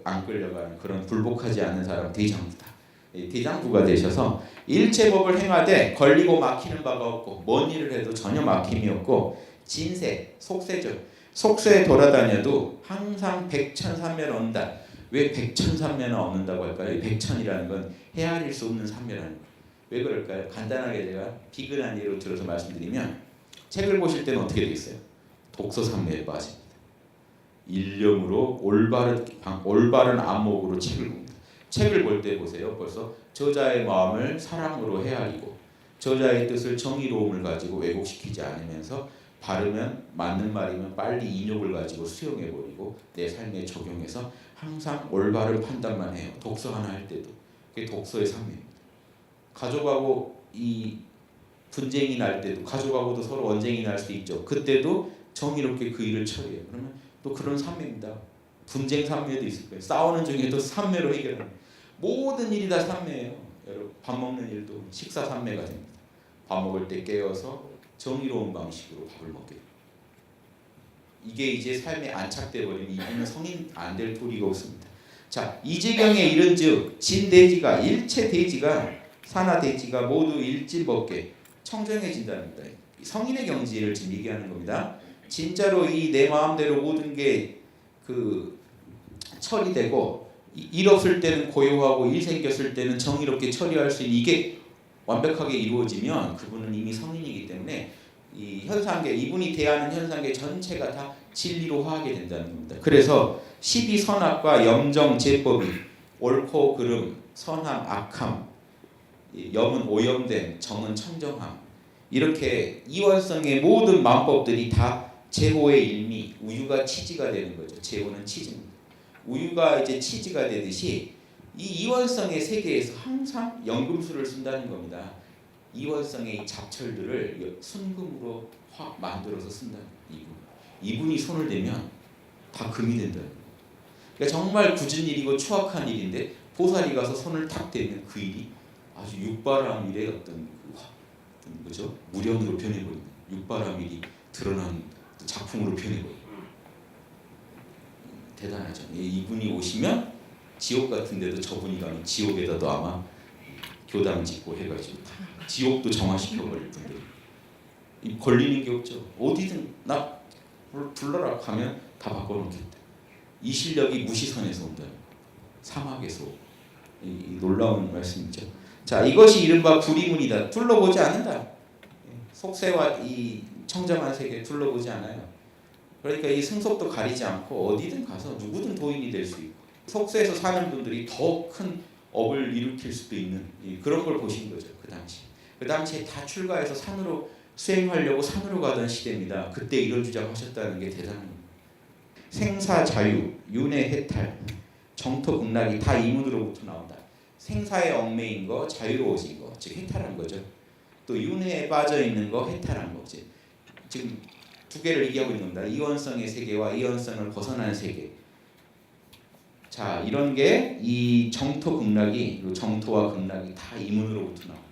안 끌려가는 그런 불복하지 않는 사람 대장부다. 대장부가 되셔서 일체법을 행하되 걸리고 막히는 바가 없고 뭔 일을 해도 전혀 막힘이 없고 진세, 속세죠. 속세에 돌아다녀도 항상 백천삼매를 얻는다. 왜 백천삼매나 얻는다고 할까요? 백천이라는 건 헤아릴 수 없는 삼매라는 거예요. 왜 그럴까요? 간단하게 제가 비근한 예로 들어서 말씀드리면 책을 보실 때는 어떻게 되겠어요? 독서 삼매에 빠집니다. 일념으로 올바른 안목으로 책을 봅니다. 책을 볼 때 보세요. 벌써 저자의 마음을 사랑으로 헤아리고 저자의 뜻을 정의로움을 가지고 왜곡시키지 않으면서 바르면 맞는 말이면 빨리 인욕을 가지고 수용해버리고 내 삶에 적용해서 항상 올바른 판단만 해요. 독서 하나 할 때도. 그게 독서의 삶입니다. 가족하고 이 분쟁이 날 때도 가족하고도 서로 언쟁이 날 수 있죠. 그때도 정의롭게 그 일을 처리해요. 그러면 또 그런 삼매입니다. 분쟁 삼매도 있을 거예요. 싸우는 중에도 삼매로 해결하는 모든 일이 다 삼매예요. 여러분 밥 먹는 일도 식사 삼매가 됩니다. 밥 먹을 때 깨어서 정의로운 방식으로 밥을 먹게 돼요. 이게 이제 삶에 안착돼 버리면 이분은 성인 안 될 도리가 없습니다. 자, 이재경에 이른즉 진대지가 일체 대지가 산하대지가 모두 일질벗게 청정해진답니다. 성인의 경지를 지금 얘기하는 겁니다. 진짜로 이 내 마음대로 모든 게 처리되고 일 없을 때는 고요하고 일 생겼을 때는 정의롭게 처리할 수 있는 이게 완벽하게 이루어지면 그분은 이미 성인이기 때문에 이 현상계 이분이 대하는 현상계 전체가 다 진리로 화하게 된다는 겁니다. 그래서 12선악과 염정 제법이 옳고 그름, 선함, 악함, 염은 오염됨, 정은 청정함 이렇게 이원성의 모든 마음법들이 다 제호의 일미, 우유가 치지가 되는 거죠. 제호는 치지입니다. 우유가 이제 치지가 되듯이 이 이원성의 세계에서 항상 연금술을 쓴다는 겁니다. 이원성의 잡철들을 순금으로 확 만들어서 쓴다는 거예요. 이분이 손을 대면 다 금이 된다는 거예요. 그러니까 정말 굳은 일이고 추악한 일인데 보살이 가서 손을 탁 대면 그 일이 아주 육바람일의 어떤 뭐죠? 무련으로 변해버리는 육바람일이 드러난 작품으로 변해버려요. 대단하죠. 이분이 오시면 지옥 같은 데도 저분이 가면 지옥에다도 아마 교당 짓고 해가지고 지옥도 정화시켜버릴 분들 걸리는 게 없죠. 어디든 나 불러라 하면 다 바꿔놓겠다. 이 실력이 무시선에서 온다. 사막에서. 이 놀라운 말씀이죠. 자, 이것이 이른바 불이문이다. 둘러보지 않는다. 속세와 이 청정한 세계 둘러보지 않아요. 그러니까 이 승속도 가리지 않고 어디든 가서 누구든 도인이 될 수 있고, 속세에서 사는 분들이 더 큰 업을 일으킬 수도 있는 그런 걸 보신 거죠. 그 당시에 다 출가해서 산으로 수행하려고 산으로 가던 시대입니다. 그때 이런 주장하셨다는 게 대단한 겁니다. 생사 자유, 윤회 해탈, 정토 극락이 다 이문으로부터 나온다. 생사에 얽매인 거, 자유로워진 거, 즉 해탈한 거죠. 또 윤회에 빠져 있는 거, 해탈한 거지. 지금 두 개를 얘기하고 있는 겁니다. 이원성의 세계와 이원성을 벗어난 세계. 자, 이런 게 이 정토 극락이, 정토와 극락이 다 이문으로부터 나온다.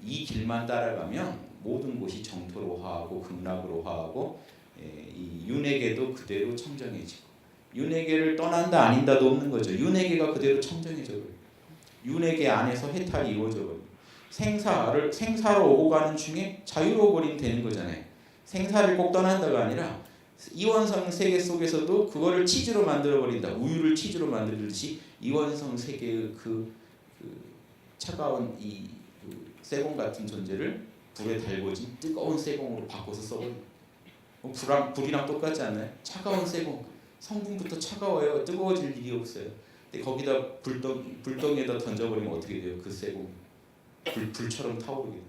이 길만 따라가면 모든 곳이 정토로 화하고 극락으로 화하고, 이 윤회계도 그대로 청정해지고, 윤회계를 떠난다 아닌다도 없는 거죠. 윤회계가 그대로 청정해져 버려요. 윤회계 안에서 해탈이 이루어져 버려요. 생사로 오고 가는 중에 자유로워 버리면 되는 거잖아요. 생사를 꼭 떠난다가 아니라 이원성 세계 속에서도 그거를 치즈로 만들어 버린다. 우유를 치즈로 만들듯이 이원성 세계의 그 차가운 이 세공 같은 존재를 불에 달궈진 뜨거운 세공으로 바꿔서 써버린다. 불이랑 똑같지 않나요? 차가운 세공. 성분부터 차가워요. 뜨거워질 일이 없어요. 근데 거기다 불덩이에다 던져버리면 어떻게 돼요? 그 세공 불처럼 타오르게 돼요.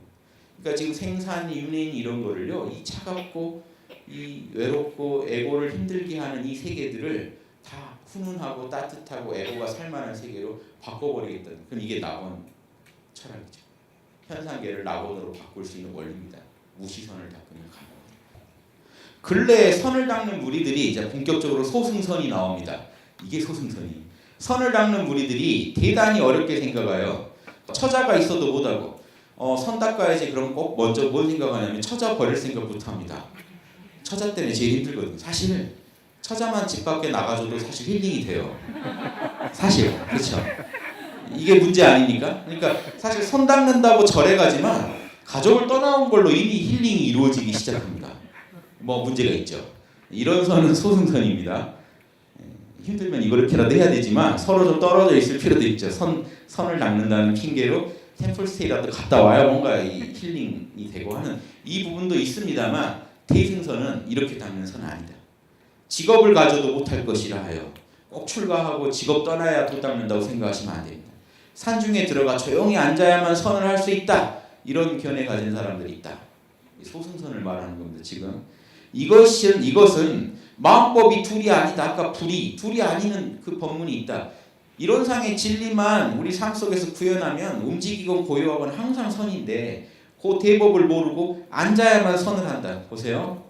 그러니까 지금 생산, 윤회인 이런 거를요, 이 차갑고 이 외롭고 에고를 힘들게 하는 이 세계들을 다 훈훈하고 따뜻하고 에고가 살만한 세계로 바꿔버리겠다는, 그럼 이게 낙원 철학이죠. 현상계를 낙원으로 바꿀 수 있는 원리입니다. 무시선을 닦으면 가능합니다. 근래에 선을 닦는 무리들이 이제 본격적으로 소승선이 나옵니다. 이게 소승선이. 선을 닦는 무리들이 대단히 어렵게 생각해요. 처자가 있어도 못하고 선 닦아야지. 그럼 꼭 먼저 뭘 생각하냐면 처자 버릴 생각부터 합니다. 처자 때문에 제일 힘들거든요. 사실 처자만 집 밖에 나가줘도 사실 힐링이 돼요. 사실 그렇죠. 이게 문제 아닙니까? 그러니까 사실 선 닦는다고 절에 가지만 가족을 떠나온 걸로 이미 힐링이 이루어지기 시작합니다. 뭐 문제가 있죠. 이런 선은 소승선입니다. 힘들면 이렇게라도 해야 되지만 서로 좀 떨어져 있을 필요도 있죠. 선을 닦는다는 핑계로 템플스테이라도 갔다 와야 뭔가 이 힐링이 되고 하는 이 부분도 있습니다만, 대승선은 이렇게 닦는 선은 아니다. 직업을 가져도 못할 것이라 하여 꼭 출가하고 직업 떠나야 도 닦는다고 생각하시면 안 됩니다. 산중에 들어가 조용히 앉아야만 선을 할 수 있다. 이런 견해 가진 사람들이 있다. 소승선을 말하는 겁니다. 지금 이것은 마음법이 둘이 아니다. 아까 둘이 아니는 그 법문이 있다. 이론상의 진리만 우리 삶 속에서 구현하면 움직이건 고요하건 항상 선인데, 그 대법을 모르고 앉아야만 선을 한다. 보세요.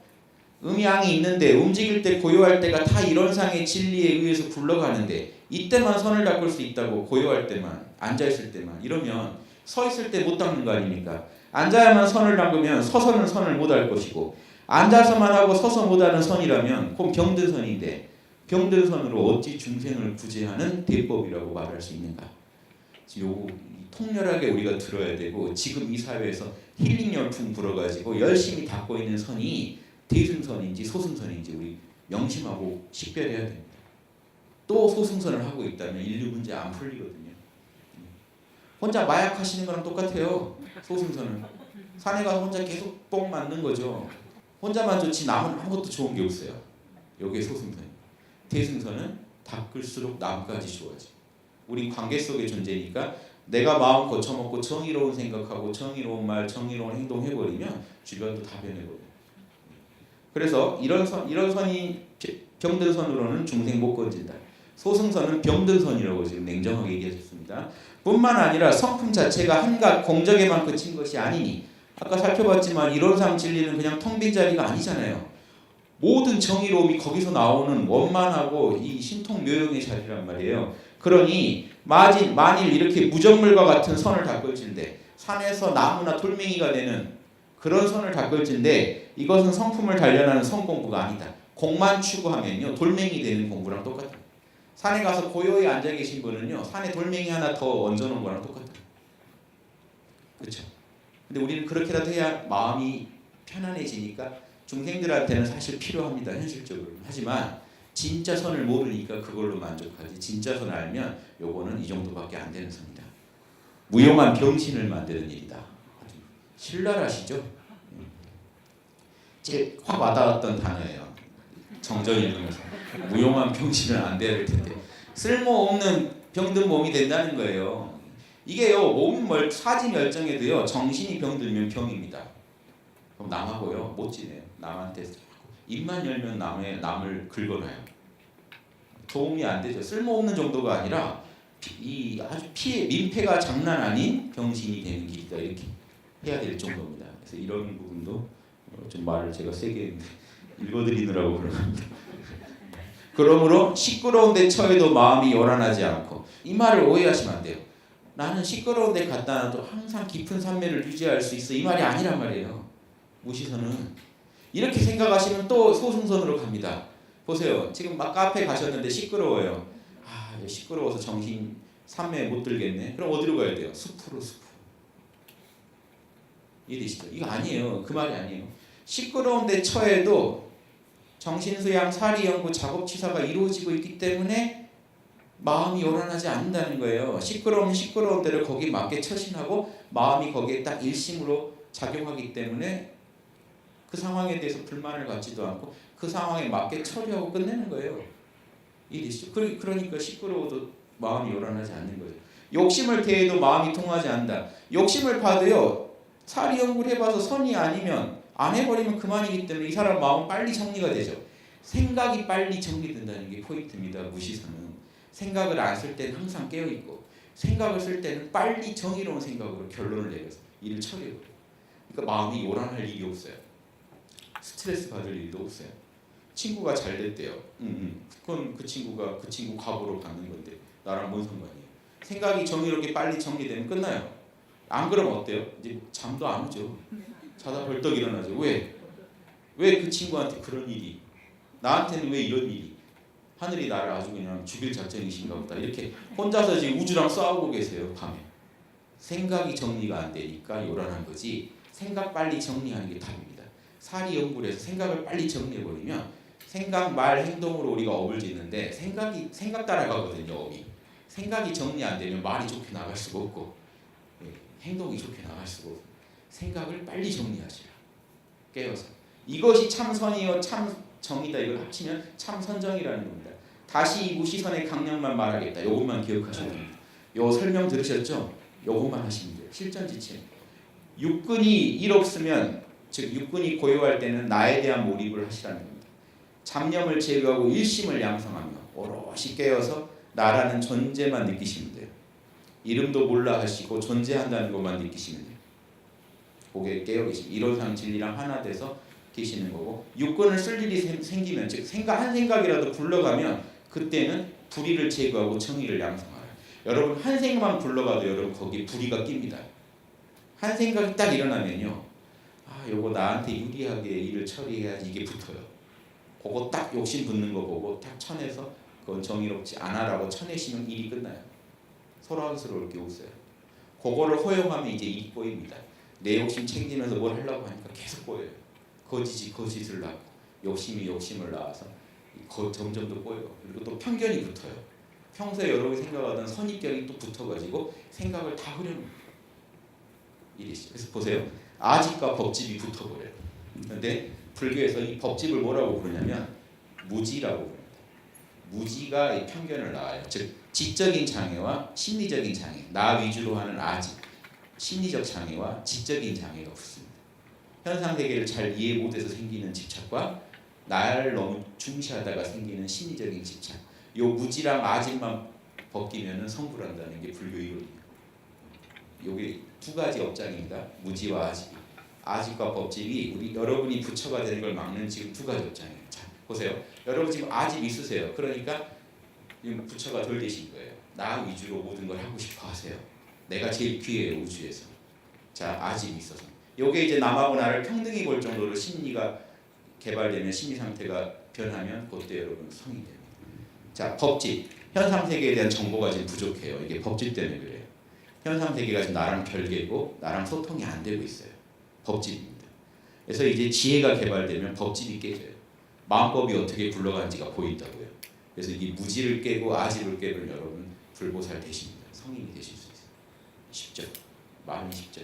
음양이 있는데 움직일 때 고요할 때가 다 이론상의 진리에 의해서 굴러가는데, 이때만 선을 닦을 수 있다고, 고요할 때만, 앉아있을 때만. 이러면 서 있을 때 못 닦는 거 아닙니까? 앉아야만 선을 닦으면 서서는 선을 못 할 것이고, 앉아서만 하고 서서 못하는 선이라면 그건 병든 선인데, 병든 선으로 어찌 중생을 구제하는 대법이라고 말할 수 있는가? 요거 통렬하게 우리가 들어야 되고, 지금 이 사회에서 힐링 열풍 불어가지고 열심히 닦고 있는 선이 대승선인지 소승선인지 우리 명심하고 식별해야 됩니다. 또 소승선을 하고 있다면 인류 문제 안 풀리거든요. 혼자 마약 하시는 거랑 똑같아요. 소승선은 산에 가서 혼자 계속 뽕 맞는 거죠. 혼자만 좋지 남은 아무것도 좋은 게 없어요. 여기에 소승선이. 대승선은 닦을수록 남까지 좋아지. 우리 관계 속의 존재니까 내가 마음 고쳐먹고 정의로운 생각하고 정의로운 말, 정의로운 행동 해버리면 주변도 다 변해버려요. 그래서 이런 선이 병든 선으로는 중생 못 건진다. 소승선은 병든 선이라고 지금 냉정하게 얘기하셨습니다. 뿐만 아니라 성품 자체가 한갓 공적에만 그친 것이 아니니, 아까 살펴봤지만 이론상 진리는 그냥 텅 빈 자리가 아니잖아요. 모든 정의로움이 거기서 나오는 원만하고 이 신통묘용의 자리란 말이에요. 그러니 만일 이렇게 무정물과 같은 선을 닦을진데, 산에서 나무나 돌멩이가 되는 그런 선을 닦을진데, 이것은 성품을 단련하는 성공부가 아니다. 공만 추구하면요 돌멩이 되는 공부랑 똑같아요. 산에 가서 고요히 앉아 계신 분은요 산에 돌멩이 하나 더 얹어놓은 거랑 똑같아요. 그렇죠? 근데 우리는 그렇게라도 해야 마음이 편안해지니까 중생들한테는 사실 필요합니다. 현실적으로. 하지만 진짜 선을 모르니까 그걸로 만족하지. 진짜 선을 알면 요거는 이 정도밖에 안 되는 선이다. 무용한 병신을 만드는 일이다. 아주 신랄하시죠? 제일 확 와닿았던 단어예요. 정전 읽으면서 무용한 병신은 안 돼야 될 텐데 쓸모없는 병든 몸이 된다는 거예요. 이게요 몸 사지 멸정에도요 정신이 병들면 병입니다. 그럼 남하고요 못 지내요. 남한테 입만 열면 남을 긁어놔요. 도움이 안 되죠. 쓸모없는 정도가 아니라 이 아주 민폐가 장난 아닌 병신이 되는 길이다 이렇게 해야 될 정도입니다. 그래서 이런 부분도 좀 말을 제가 세게 했는데 읽어드리느라고 그러는데 그러므로 시끄러운 데 처해도 마음이 요란하지 않고 이 말을 오해하시면 안 돼요. 나는 시끄러운 데 갔다 놔도 항상 깊은 산매를 유지할 수 있어 이 말이 아니란 말이에요. 무시선은 이렇게 생각하시면 또 소승선으로 갑니다. 보세요. 지금 막 카페 가셨는데 시끄러워요. 아 시끄러워서 정신 산매에 못 들겠네. 그럼 어디로 가야 돼요? 숲으로. 이해되시죠? 이거 아니에요. 그 말이 아니에요. 시끄러운 데 처해도 정신수양, 사리연구, 작업치사가 이루어지고 있기 때문에 마음이 요란하지 않는다는 거예요. 시끄러운 데를 거기에 맞게 처신하고 마음이 거기에 딱 일심으로 작용하기 때문에 그 상황에 대해서 불만을 갖지도 않고 그 상황에 맞게 처리하고 끝내는 거예요. 이해되시죠? 그러니까 시끄러워도 마음이 요란하지 않는 거죠. 욕심을 대해도 마음이 통하지 않는다. 욕심을 봐도요. 사리연구를 해봐서 선이 아니면 안 해버리면 그만이기 때문에 이 사람 마음은 빨리 정리가 되죠. 생각이 빨리 정리된다는 게 포인트입니다. 무시선은. 생각을 안 쓸 때는 항상 깨어있고 생각을 쓸 때는 빨리 정의로운 생각으로 결론을 내려서 일을 처리해버려요. 그러니까 마음이 요란할 일이 없어요. 스트레스 받을 일도 없어요. 친구가 잘 됐대요. 그건 그 친구 과보로 받는 건데 나랑 뭔 상관이에요. 생각이 정의롭게 빨리 정리되면 끝나요. 안 그러면 어때요? 이제 잠도 안 오죠. 자다 벌떡 일어나죠. 왜 그 친구한테 그런 일이 나한테는 왜 이런 일이 하늘이 나를 아주 그냥 죽일 작정이신가 보다 이렇게 혼자서 지금 우주랑 싸우고 계세요. 밤에 생각이 정리가 안 되니까 요란한 거지. 생각 빨리 정리하는 게 답입니다. 사리 연구를 해서 생각을 빨리 정리해버리면 생각, 말, 행동으로 우리가 업을 짓는데 생각 따라가거든요. 업이. 생각이 정리 안 되면 말이 좋게 나갈 수가 없고 행동이 좋게 나갈 수가 없고 생각을 빨리 정리하시라. 깨어서. 이것이 참선이요 참 정이다. 이걸 합치면 참선정이라는 겁니다. 다시 이 무시선의 강령만 말하겠다. 요것만 기억하셔야 됩니다. 요 설명 들으셨죠? 요것만 하시면 돼요. 실전지침. 육근이 일 없으면 즉 육근이 고요할 때는 나에 대한 몰입을 하시라는 겁니다. 잡념을 제거하고 일심을 양성하며 오롯이 깨어서 나라는 존재만 느끼시면 돼요. 이름도 몰라 하시고 존재한다는 것만 느끼시면 돼요. 고개 깨어 계시면 이론상 진리랑 하나 돼서 계시는 거고 육근을 쓸 일이 생기면 즉 한 생각이라도 굴러가면 그때는 불의를 제거하고 정의를 양성하라. 여러분 한 생각만 굴러가도 여러분 거기에 불의가 낍니다. 한 생각이 딱 일어나면요. 요거 나한테 유리하게 일을 처리해야지 이게 붙어요. 그거 딱 욕심 붙는 거 보고 딱 쳐내서 그건 정의롭지 않아라고 쳐내시면 일이 끝나요. 소란스러울 게 없어요. 그거를 허용하면 이제 일이 꼬입니다. 내 욕심 챙기면서 뭘 하려고 하니까 계속 꼬여요. 거짓을 낳고 욕심이 욕심을 낳아서 점점 더 꼬여요. 그리고 또 편견이 붙어요. 평소에 여러분이 생각하던 선입견이 또 붙어가지고 생각을 다 흐려놓습니다. 일이시죠. 그래서 보세요. 아집과 법집이 붙어버려요. 그런데 불교에서 이 법집을 뭐라고 부르냐면 무지라고 부릅니다. 무지가 이 편견을 낳아요. 즉 지적인 장애와 심리적인 장애, 나 위주로 하는 아집, 심리적 장애와 지적인 장애가 붙습니다. 현상세계를 잘 이해 못해서 생기는 집착과 나를 너무 중시하다가 생기는 심리적인 집착, 요 무지랑 아집만 벗기면 성불한다는 게 불교 이론이에요. 요게 두 가지 업장입니다. 무지와 아집. 아집과 법집이 여러분이 부처가 되는 걸 막는 지금 두 가지 업장이에요. 자, 보세요. 여러분 지금 아집 있으세요. 그러니까 부처가 덜 되신 거예요. 나 위주로 모든 걸 하고 싶어 하세요. 내가 제일 귀해요 우주에서. 자, 아집이 있어서. 요게 이제 남하고 나를 평등히 볼 정도로 심리가 개발되면 심리 상태가 변하면 그때 여러분 성이 됩니다. 자, 법집. 현상 세계에 대한 정보가 지금 부족해요. 이게 법집 때문에 그래요. 현상 세계가 지금 나랑 별개고 나랑 소통이 안 되고 있어요. 법집입니다. 그래서 이제 지혜가 개발되면 법집이 깨져요. 마음법이 어떻게 굴러가는지가 보인다고요. 그래서 이 무지를 깨고 아집을 깨면 여러분 불보살 되십니다. 성인이 되실 수 있어요. 쉽죠? 마음이 쉽죠.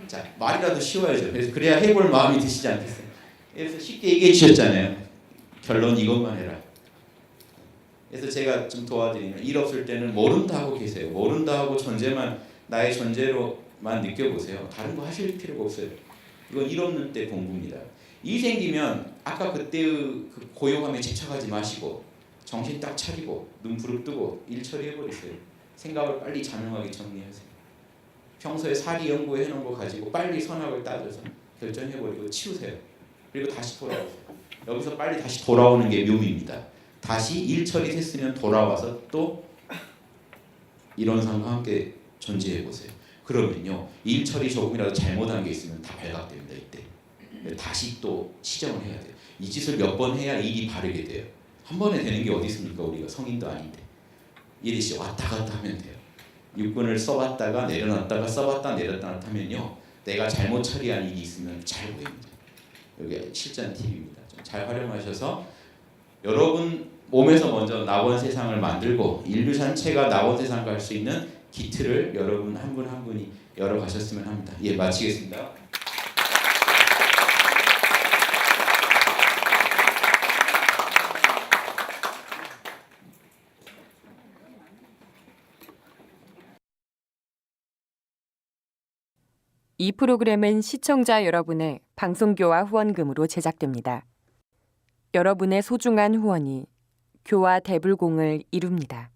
자, 말이라도 쉬워야죠. 그래서 그래야 해볼 마음이 드시지 않겠어요? 그래서 쉽게 얘기해 주셨잖아요. 결론 이것만 해라. 그래서 제가 좀 도와드리면 일 없을 때는 모른다 하고 계세요. 모른다 하고 존재만 나의 존재로만 느껴보세요. 다른 거 하실 필요가 없어요. 이건 일 없는 때 공부입니다. 일 생기면 아까 그때의 그 고요함에 집착하지 마시고 정신 딱 차리고 눈 부릅뜨고 일 처리해버리세요. 생각을 빨리 자명하게 정리하세요. 평소에 사리 연구해 놓은 거 가지고 빨리 선악을 따져서 결정해버리고 치우세요. 그리고 다시 돌아오세요. 여기서 빨리 다시 돌아오는 게 묘미입니다. 다시 일 처리했으면 돌아와서 또 이론상과 함께 존재해보세요. 그러면요, 일 처리 조금이라도 잘못한 게 있으면 다 발각됩니다. 이때 다시 또 시정을 해야 돼요. 이 짓을 몇 번 해야 일이 바르게 돼요. 한 번에 되는 게 어디 있습니까? 우리가 성인도 아닌데. 일이 왔다 갔다 하면 돼요. 육군을 써봤다가 내려놨다가 써봤다 내렸다 하면요, 내가 잘못 처리한 일이 있으면 잘 보입니다. 여기 실전 팁입니다. 좀 잘 활용하셔서 여러분 몸에서 먼저 낙원 세상을 만들고 인류 전체가 낙원 세상 갈 수 있는 기틀을 여러분 한 분 한 분이 열어가셨으면 합니다. 예, 마치겠습니다. 이 프로그램은 시청자 여러분의 방송교화 후원금으로 제작됩니다. 여러분의 소중한 후원이 교화 대불공을 이룹니다.